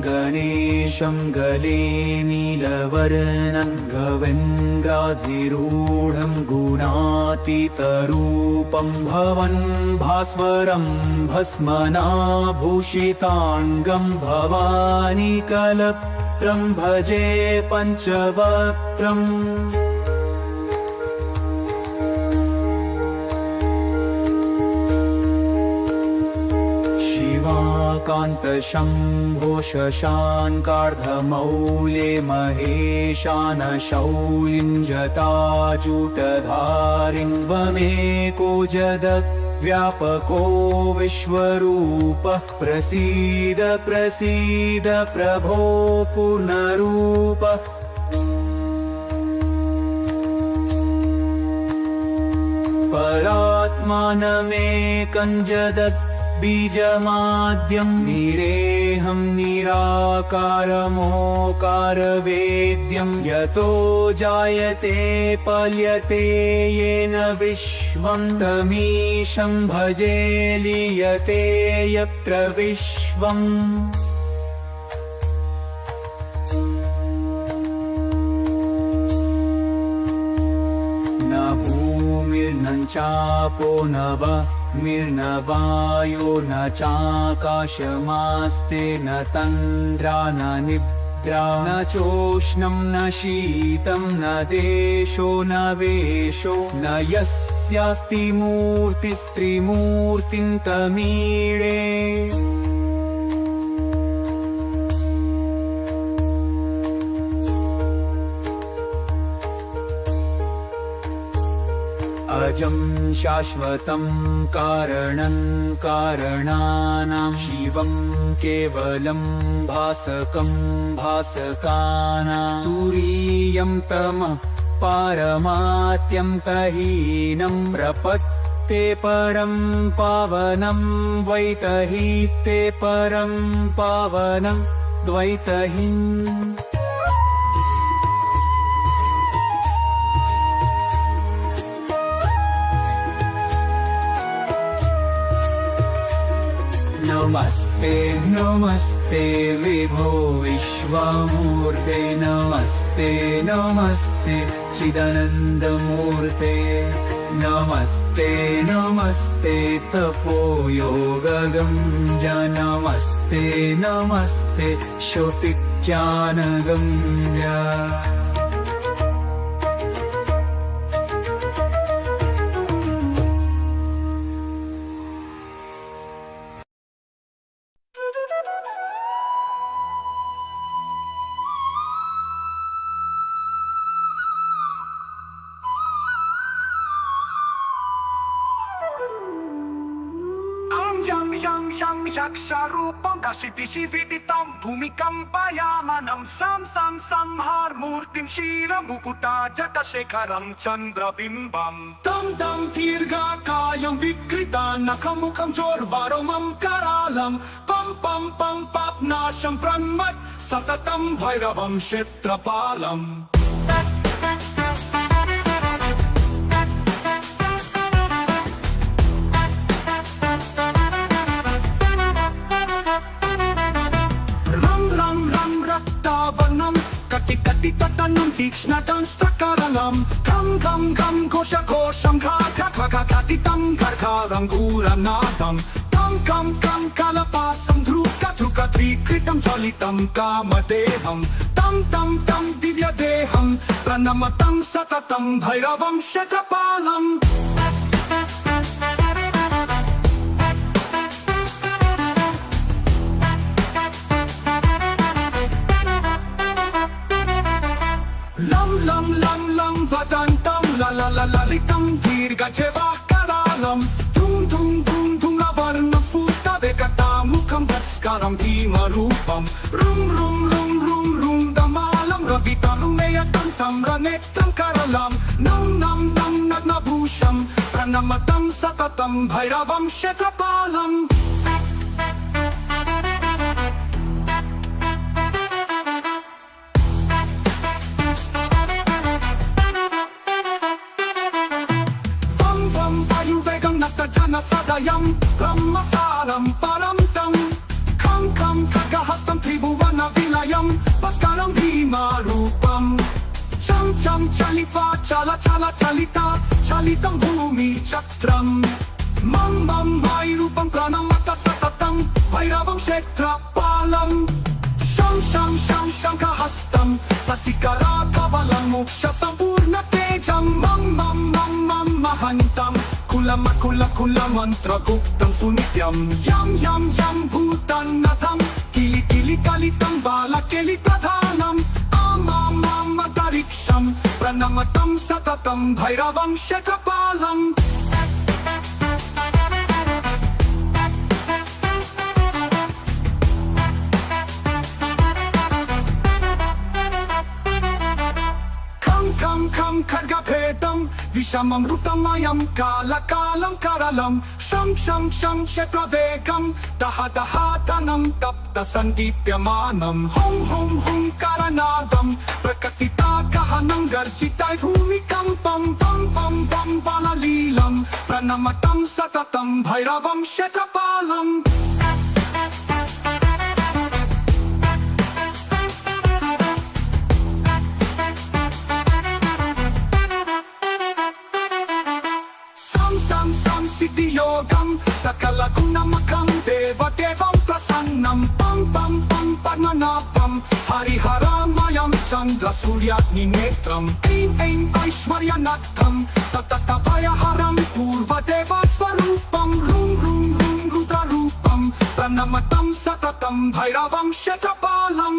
गणेशं गले नीलवर्णं गवेन्द्राधिरूढं गुणातीतरूपं भवन् भास्वरं भस्मनाभूषिताङ्गं भवानी कलत्रं भजे पञ्चवक्त्रम् कान्तशम्भो शशाङ्कार्धमौले महेशानशौलिं जटाजूटधारिं त्वमेको जगद्व्यापको विश्वरूपः प्रसीद प्रसीद प्रभो पूर्णरूपः परात्मानमेकं जगत् बीजमाद्यं निरेहं निराकारमोकारवेद्यं यतो जायते पल्यते येन विश्वं तमीशं भजे लीयते यत्र विश्वम् न भूमिर्न चापो न मिर्नवायो न चाकाशमास्ते न तन्द्रा न निद्रा न चोष्णं न शीतं न देशो न वेशो न यस्यास्ति मूर्तिस्त्रिमूर्तिं तमीळे अजं शाश्वतं कारणं कारणानां शिवं केवलं भासकं भासकानां तुरीयं तमः पारमात्यं तहीनं प्रपत्ते परं पावनं द्वैतहीते परं पावनं द्वैतहीम् नमस्ते नमस्ते विभो विश्वमूर्ते नमस्ते नमस्ते चिदानन्दमूर्ते नमस्ते नमस्ते तपोयोगगं नमस्ते नमस्ते श्रुतिज्ञानगं Yam yaksharupam dashidishividitam bhumikampayamanam sam murtim shira mukuta jatashekaram chandrabimbam tam dirghakayam vikrita nakamukham jorvaromam karalam pam papnasham pranmat satatam bhairavam kshetrapalam Kati tatanam tikshnatam strakaralam Kam kosham kha katitam karkaram guranatam Kam kalapasam dhruka trikritam jalitam kamadeham Tam divya deham pranamatam satatam bhairavam kshetrapalam Lam vadantam lalitam dirghajeva karalam Tum lavarnam sputa vekata mukham bhaskaram bhimarupam Rum damalam ravitam meyatantam ranetram karalam Nam nadnabhusham pranamatam satatam bhairavam kshetrapalam Jana sadayam brahmasaram paramtam Kam kagahastam tribhuvana vilayam Bhaskaram bhimarupam Cham chalitva chalita Chalitam bhumi chatram Mam mairupam pranamata satatam Bhairavam kshetrapalam Sham kahastam Sasikara kavalam moksha sampurna tejam Mam mahantam Kula mantra guptam sunityam Yam bhutan natham Kili kalitam bala keli pradhanam Adariksham pranamatam satatam bhairavam kshetrapalam Kam khargapedam Vishamam rutamayam Kalakalam karalam Sham kshetravegam Dahatanam Tapta sandipyamanam Hum karanadam Prakatita kahanam Garjitai bhumikampam Vam valalilam Pranamatam satatam Bhairavam kshetrapalam Siddhiyogam sakala gunamakam devam prasannam pam padmanabam hariharamayam chandra suryagni netram Aim aishwaryanatham satatapayaharam purva deva svarupam Rum rudrarupam pranamatam satatam bhairavam kshetrapalam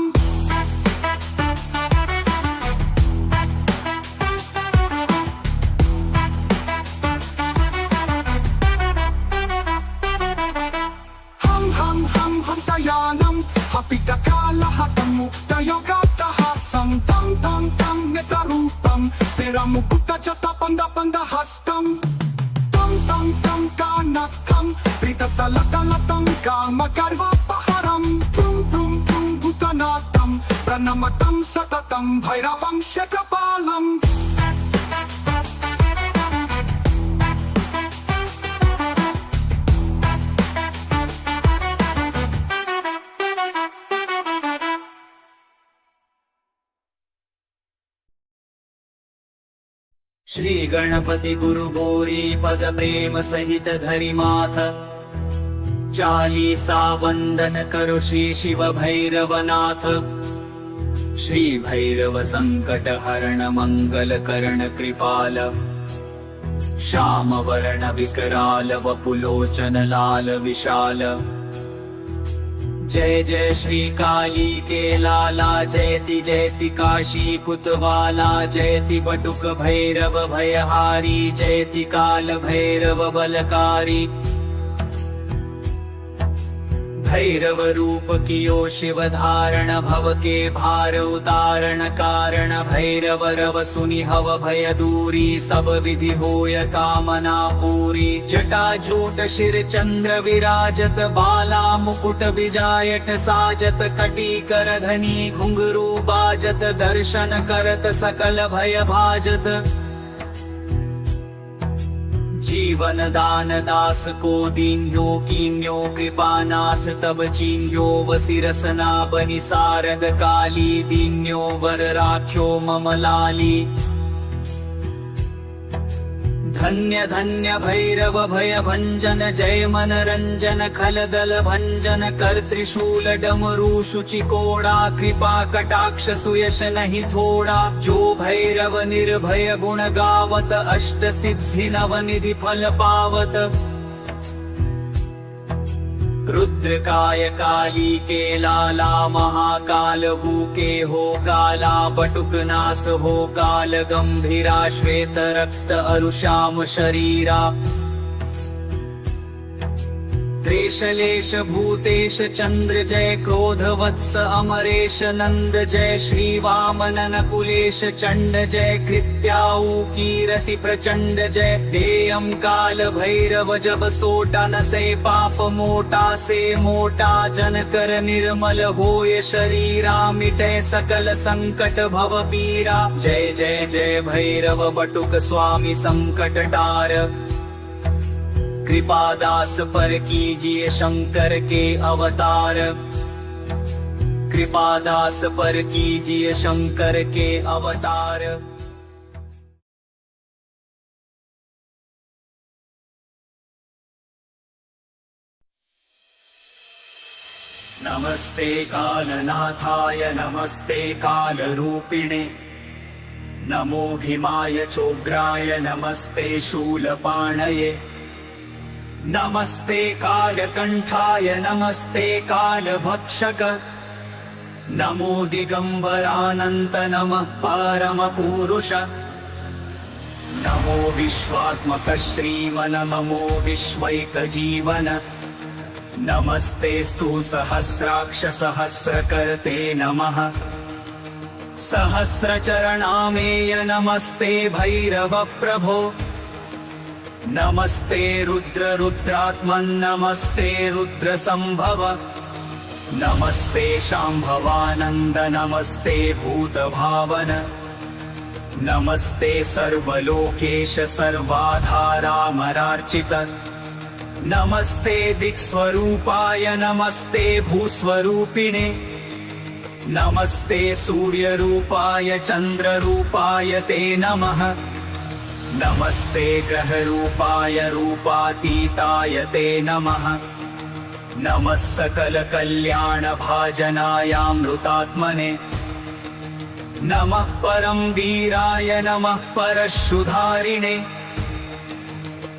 Sayanam Hapidakalahatam Muktayogatahasan Tam netarupam Seramukutta jata pandahastam Tam kanatam Vritasalatalatam Kamagarva paharam Prum bhutanatam Pranamatam satatam Bhairavam kshetrapalam Shri Ganapati गुरु गौरी पद प्रेम सहित धरि माथ, चालीसा वंदन करो श्री शिव भैरवनाथ। श्री भैरव संकट हरण मंगल करण कृपाल, श्याम वर्ण विकराल वपुलोचन लाल विशाल। जय जय श्री काली के लाला, जयति जयति काशी कुतवाला, जयति बटुक भैरव भयहारी, जयति काल भैरव बलकारी। भैरव रूप कियो शिव धारण, भव के भार उतारण कारण। भैरव रव सुनि हव भय दूरी, सब विधि होय कामना पूरी। जटा जूट शिर चंद्र विराजत, बाला मुकुट विजायट साजत। कटी कर धनी घुंघरू बाजत, दर्शन करत सकल भय भाजत। जीवन दान दास को दीन्यो, कीन्यो कृपानाथ तब चीन्यो। वसिरसना बनि सारद काली, दीन्यो वर राख्यो मम लाली। धन्य धन्य भैरव भय भंजन, जय मन रंजन खलदल भंजन। कर त्रिशूल डमरू शुचिकोड़ा, कृपा कटाक्ष सुयश नहीं थोड़ा। जो भैरव निर्भय गुण गावत, अष्ट सिद्धि नवनिधि फल पावत। रुद्रकाय काली के लाला, महाकाल हु के हो काला। बटुकनाथ हो काल गंभीरा, श्वेत रक्त अरुश्याम शरीरा। त्रेशलेश भूतेश चंद्र जय, क्रोध वत्स अमरेश नंद जय। श्री वामनन कुलेश चंड जय, कृत्याऊ कीरति प्रचंड जय। देयम काल भैरव जब सोटा, न से पाप मोटा से मोटा। जन कर निर्मल होय शरीरा, मिटे सकल संकट भव पीरा। जय जय जय भैरव बटुक स्वामी संकट टार। कृपादास पर कीजिए शंकर के अवतार। कृपादास पर कीजिए शंकर के अवतार। नमस्ते कालनाथाय, नमस्ते कालरूपिणे। नमो भीमाय चोग्राय, नमस्ते शूलपाणये। नमस्ते कालकंठाय, नमस्ते कालभक्षक। नमो दिगंबरानंत नमः परमपुरुष। नमो विश्वात्मक श्रीमन, नमो विश्वैकजीवन। नमस्तेस्तु सहस्राक्ष सहस्रकर्ते नमः। सहस्रचरणामेय नमस्ते भैरव प्रभो। नमस्ते रुद्र रुद्रात्मन्, नमस्ते रुद्र संभव। नमस्ते शांभवानंद, नमस्ते भूत भावन। नमस्ते सर्वलोकेश सर्वाधारामरार्चित। नमस्ते दिक्स्वरूपाय, नमस्ते भूस्वरूपिणे। नमस्ते सूर्यरूपाय चंद्ररूपाय ते नमः। नमस्ते ग्रहरूपाय रूपातीताय ते नमः। नमः सकल कल्याण भाजनायामृतात्मने। नमः परम वीराय, नमः परशुधारिणे।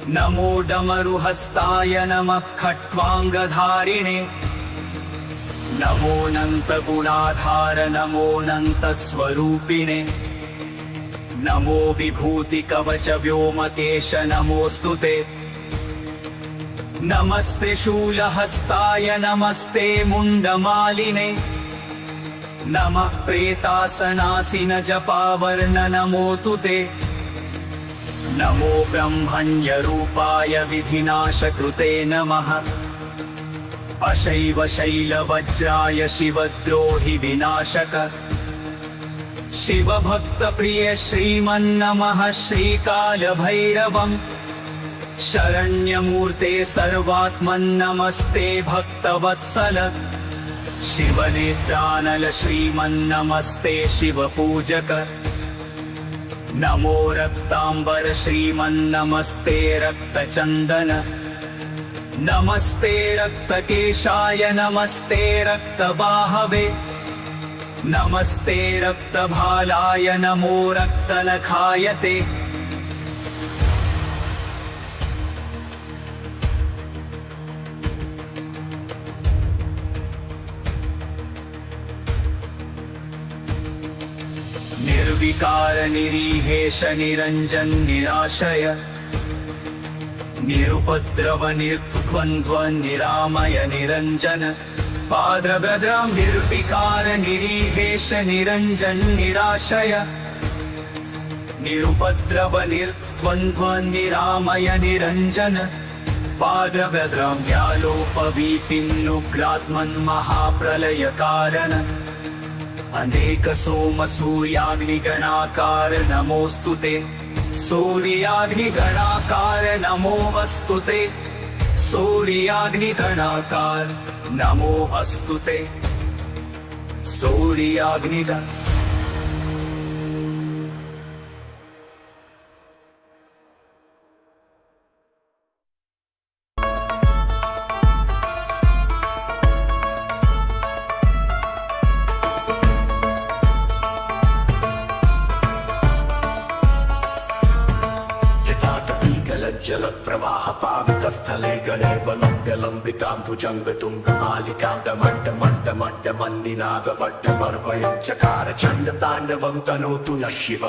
नमो डमरुहस्ताय, नमः खट्वांगधारिणे। नमोऽनंत गुणाधार, नमोऽनंत स्वरूपिणे। नमो विभूति कवच व्योमकेश, नमोस्तुते। नमस्त्रिशूलहस्ताय, नमस्ते मुंडमालिने। नमः प्रेतासनासिन जपावर्ण, नमोऽस्तु ते। नमो ब्रह्मण्य रूपाय विधिनाशकृते नमः। अशैव शैलवज्राय शिवद्रोहि विनाशक। शिव भक्त प्रिय श्रीमन्नमः श्रीकाल भैरवम्। शरण्यमूर्ते सर्वात्मन्नमस्ते भक्तवत्सल। शिवनेत्रानल श्रीमन्नमस्ते शिवपूजक। नमो रक्तांबर श्रीमन्नमस्ते रक्तचंदन नमस्ते रक्तकेशाय नमस्ते रक्तबाहवे नमस्ते रक्तभालाय नमो रक्तनखायते निर्विकार निरीहेश निरंजन निराशय निरुपद्रव निर्द्वन्द्व निरामय निरंजन पाद्रभद्रं निर्विकार निरीहेश निरंजन निराशय निरुपद्रव निर्द्वन्द्व निरामय निरंजन पाद्रभद्रं व्यालोपवीतिन्नुग्रात्मन् महाप्रलय कारण अनेक सोम सूर्याग्निगणाकार नमोस्तुते सूर्याग्निगणाकार नमो वस्तुते सूर्याग्निगणाकार नमो वस्तुते सूर्याग्निगण जल प्रवाह पावित स्थले गले वलंब्य लंबितां भुजंगतुंगमालिकां दमड्डमड्डमड्डमन्निनाद वड्डपर्वयं चकार चण्डताण्डवं तनोतु नः शिव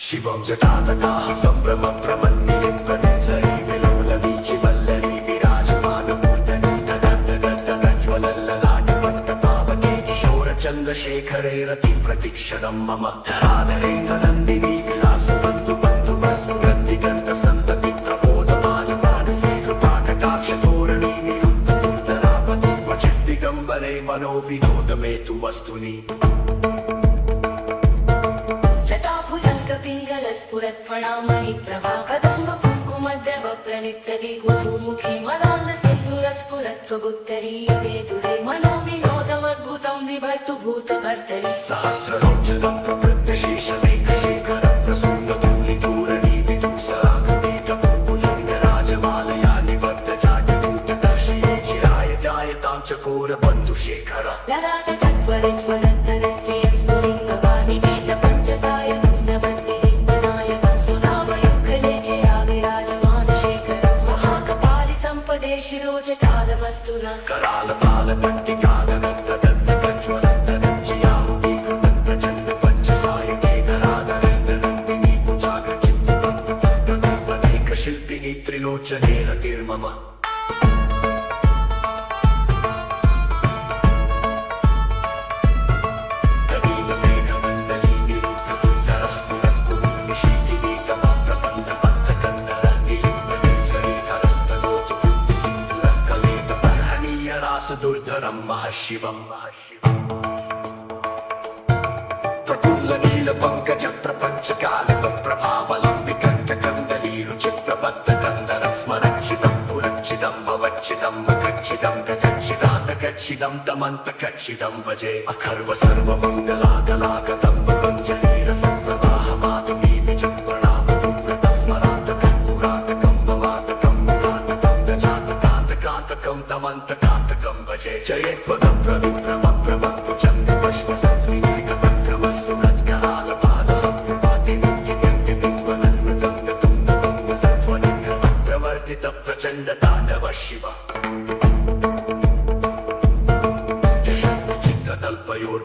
शिवं जटातकाः सम्भ्रम प्रमन्निलिप्पनिर्झरी विलोलवीचि वल्लरी विराजमानमूर्धनि तदड्डगड्डगड्डगड्डललाटपट्टपावके किशोरचन्द्रशेखरे रतिप्रतिक्षणं मम धराधरेन्द्रनन्दिनी विलासबन्धु बन्धुवस्तु गन्धिगन्धसन्तति मनो विनोद में तु वस्तुनि जटाभुजंग पिंगल स्फुरत् फणामणि प्रभा कदम्ब कुङ्कुमद्रव प्रणितरि गुरुमुखी मदान्ध सिन्धुर स्फुरत् त्वगुत्तरीय वेदुरे मनो विनोदमद्भुतं विभर्तु भूतभर्तरि सहस्रलोचनं प्रवृत्य शेषमेघशेखर प्रसून्दधूलिधूरणि विदुसरागतीतभुजंग राजमालया निबद्ध चाटकूटदर्शये चिराय जायतां चकोर बन्धुशेखर ललाट चत्वरज्वलद्धरत्यस्फुलिङ्गवाणि वेद पञ्चसाय पूर्णवन्निलिम्बनायकं सुधामयुगलेखे विराजमानशेखरं महाकपालि सम्पदे शिरोजटालमस्तु नः करालपालपट्टिकादत्तदत्तकज्वलद्धरज्जयाहुतीकृतं प्रचण्ड पञ्चसायके धराधरेन्द्रनन्दिनी कुचाग्रचित्तिपदैकशिल्पिनी त्रिलोचने रतिर्मम दुर्धरं महशिवं प्रफुल्ल नील पंकज प्रपंच कालिक प्रभावलंबिकण्ठकन्दलीरुचिप्रबद्धकन्दरं स्मरक्षितं पुरक्षितं भवक्षितं मखक्षितं गजक्षिदान्तकक्षितं तमन्तकक्षितं भजे अखर्व सर्वमङ्गलागलागतं पतञ्जलिरसप्रवाहमाधुरी विजृम्भणामधुव्रतं स्मरान्तकं पुरातकं भवातकं कातकं गजातकान्तकान्तकं तमन्तकान्तकं भजे जयत्वदं प्रविप्रमप्रभक्तु चन्द्रपश्वसत्विनेकतक्रमस्तु प्रवर्तित प्रचण्ड ताण्डव शिव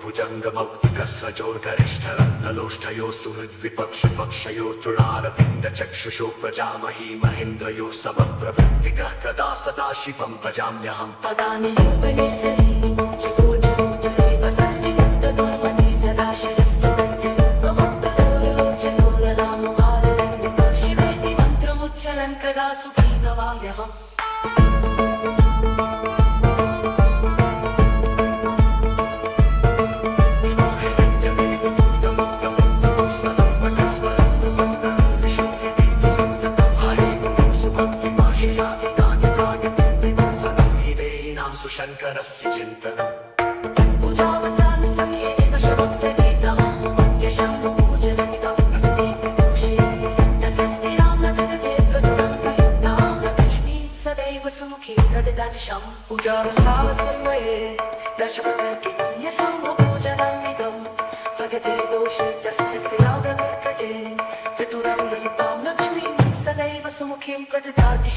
भुजङ्गमौक्तिकस्रजोर्गरिष्ठरत्नलोष्ठयो सुहृद्विपक्षपक्षयो तृणारविन्दचक्षुषो प्रजामही महेन्द्रयो समप्रवृत्तिकः कदा सदा शिवं भजाम्यहम् पदानि लिम्बनिर्झरीणि चकोररूपरे वसन्निमुक्तदुर्मति सदा शिरस्तदञ्जलिर्ममोक्तलोचनोररामभाररण्यक शिवेति मन्त्रमुच्चरन् कदा सुखी भवाम्यहम् शङ्करस्य चिन्तनम्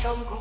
शम्भु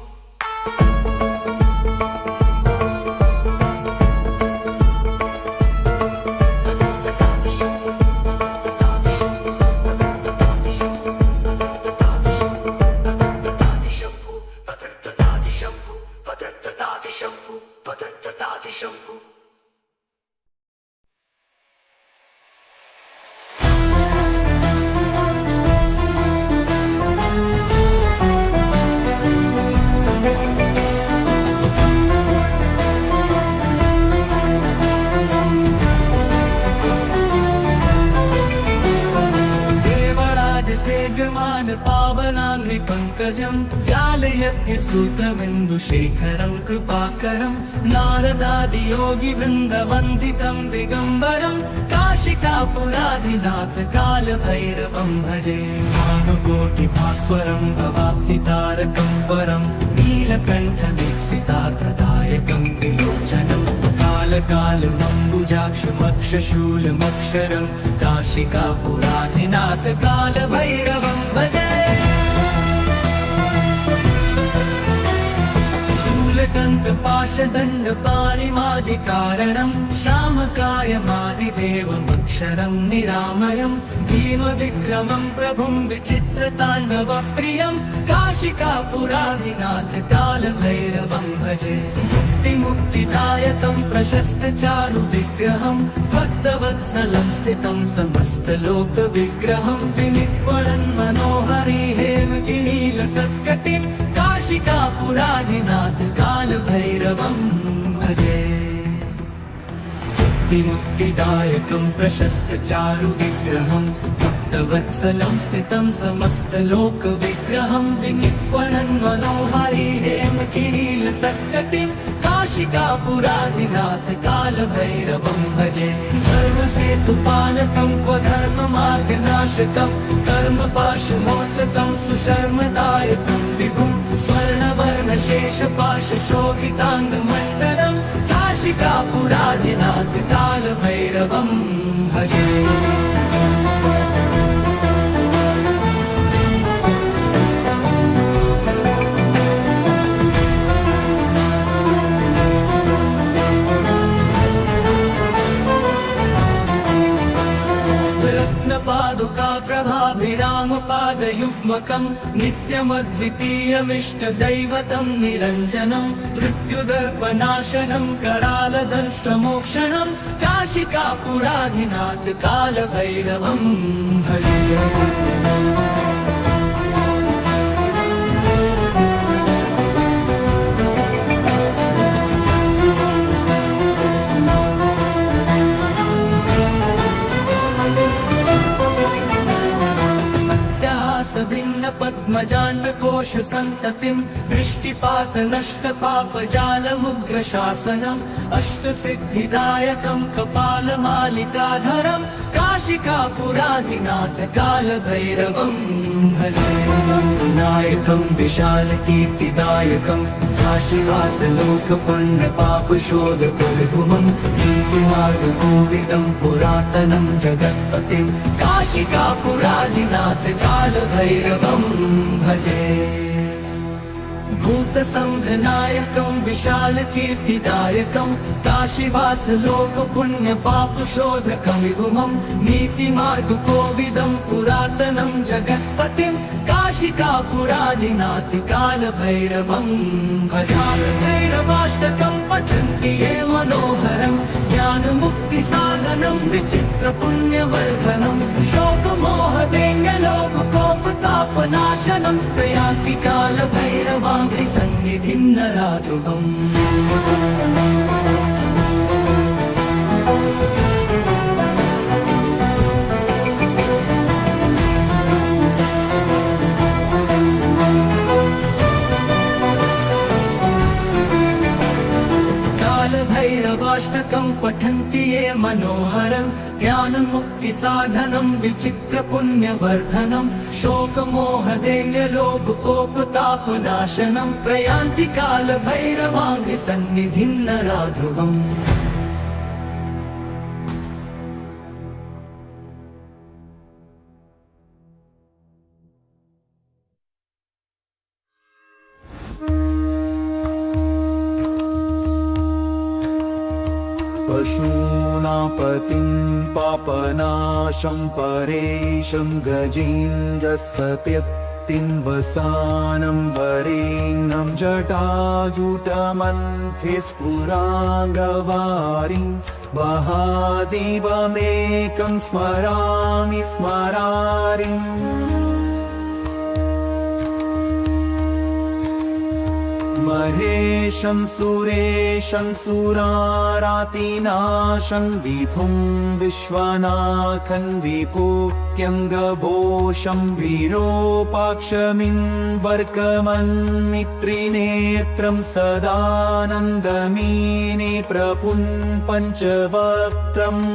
सेव्यमान पावनाङ्घ्रि पङ्कजं व्यालयज्ञसूत्रबिन्दुशेखरं कृपाकरं नारदादियोगिवृन्दवन्दितं दिगम्बरं काशिकापुराधिनाथ कालभैरवं भजे भानुकोटिभास्वरं भवाब्धितारकं परं नीलकण्ठदीक्षितार्थदायकं त्रिलोचनं कालकालमम्बुजाक्षमक्षशूलमक्षरं काशिकापुराधिनाथ कालभैरवं भजे शूलकण्ठपाशदण्डपाणिमादिकारणं श्यामकायमादिदेवमक्षरं निरामयं भीमविक्रमं प्रभुं विचित्रताण्डवप्रियं काशिकापुराधिनाथ कालभैरवं भजे मुक्तिदायकं प्रशस्तचारु विग्रहं भक्तवत्सलं स्थितं समस्तलोकविग्रहं विनिक्वणन् मनोहरि हेमगिरीलसत्कटिं काशिकापुराधिनाथ कालभैरवं भजे मुक्तिदायकं प्रशस्तचारु विग्रहं भक्तवत्सलं स्थितं समस्तलोकविग्रहं विनिक्वणन् मनोहरि हेमगिरीलसत्कटिं काशिकापुराधिनाथ कालभैरवं भजे धर्मसेतुपालकं क्व धर्ममार्गनाशकं कर्मपाशमोचकं सुशर्मदायकं विभुं स्वर्णवर्णशेषपाशशोभिताङ्गमण्डलं काशिकापुराधिनाथ कालभैरवं भजे प्रभाभिरामपादयुग्मकं नित्यमद्वितीयमिष्टदैवतं निरञ्जनं मृत्युदर्पनाशनं करालदंष्ट्रमोक्षणं काशिकापुराधिनाथ कालभैरवं भजे पद्मजाण्डकोश सन्ततिं दृष्टिपात नष्ट पापजालमुग्रशासनम् अष्टसिद्धिदायकं कपालमालिकाधरं काशिकापुराधिनाथ कालभैरवं भजे विनायकं विशालकीर्तिदायकं काशीवासलोकपुण्यपापशोधकुलभुमं नीतिमार्गकोविदं पुरातनं जगत्पतिं काशिकापुराधिनाथ कालभैरवं भजे भूतसंघनायकं विशालकीर्तिदायकं काशीवासलोकपुण्यपापशोधकं विभुमं नीतिमार्गकोविदं पुरातनं जगत्पतिं काशिकापुराधिनाथ कालभैरवं भजालभैरवाष्टकं पठन्ति ये मनोहरं ज्ञानमुक्तिसाधनं विचित्रपुण्यवर्धनं शोकमोहदेङ्गलोककोपतापनाशनं प्रयान्ति कालभैरवाङ्घ्रि सन्निधिं नराध्रुवम् कालभैरवाष्टकं पठन्ति ये मनोहरं ज्ञानमुक्तिसाधनं विचित्रपुण्यवर्धनं शोकमोहदैन्यलोभकोपतापनाशनं प्रयान्ति कालभैरवाङ्घ्रि सन्निधिं नराध्रुवम् पशूनापतिं पापनाशं परेशं गजेन्द्रसत्यक्तिं वसानं वरेण्यं जटाजुटमन्थे स्फुराङ्गवारिं महादेवमेकं स्मरामि स्मरारिम् महेशं सुरेशं सुरारातिनाशं विभुं विश्वनाथं विभूत्यङ्गभोषं विरूपाक्षमिन्वर्कमन्मित्रिनेत्रं सदानन्दमीने प्रपुन् पञ्चवक्त्रम्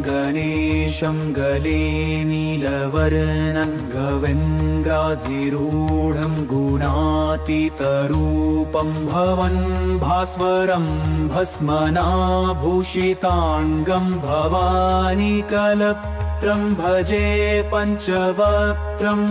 गणेशं गले नीलवर्णं गवेन्द्राधिरूढं गुणातीतरूपं भवन् भास्वरं भस्मनाभूषिताङ्गं भवानी कलत्रं भजे पञ्चवक्त्रम्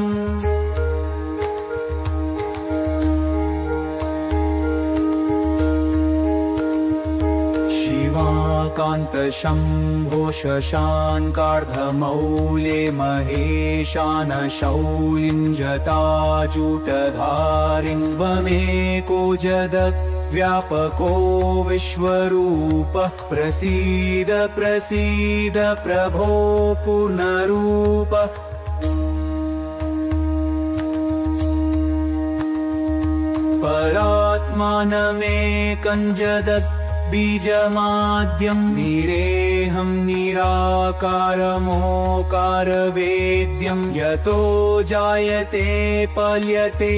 कान्तशम्भो शशाङ्कार्धमौले महेशानशौलिं जटाजूटधारिं त्वमेको जगद्व्यापको विश्वरूपः प्रसीद प्रसीद प्रभो पूर्णरूप परात्मानमेकं जगत् बीजमाद्यं निरेहं निराकारमोकारवेद्यं यतो जायते पल्यते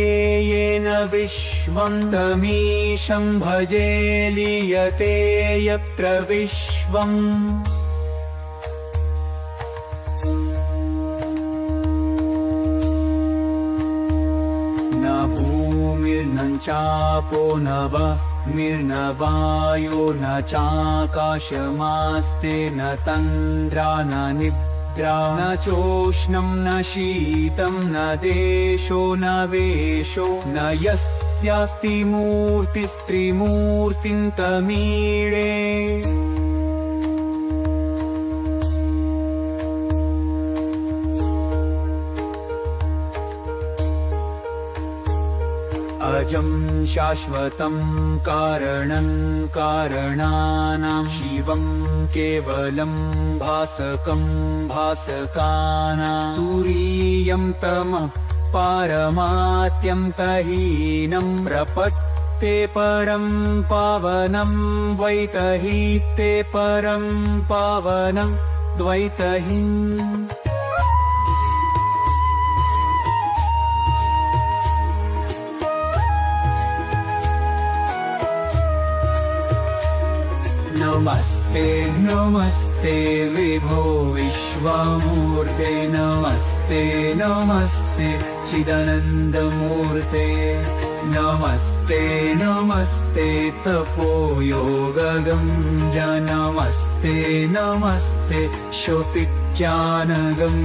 येन विश्वं तमीशं भजे लीयते यत्र विश्वम् न भूमिर्न चापो न मिर्नवायो न चाकाशमास्ते न तन्द्रा न निद्रा न चोष्णं न शीतं न देशो न वेशो न यस्यास्ति मूर्तिस्त्रिमूर्तिं तमीळे अजं शाश्वतं कारणं कारणानां शिवं केवलं भासकं भासकानां तुरीयं तमः पारमात्यं तहीनं प्रपत्ते परं पावनं द्वैतहीते परं पावनं द्वैतहीम् नमस्ते नमस्ते विभो विश्वमूर्ते नमस्ते नमस्ते चिदानन्दमूर्ते नमस्ते नमस्ते तपोयोगगं नमस्ते नमस्ते श्रुतिज्ञानगं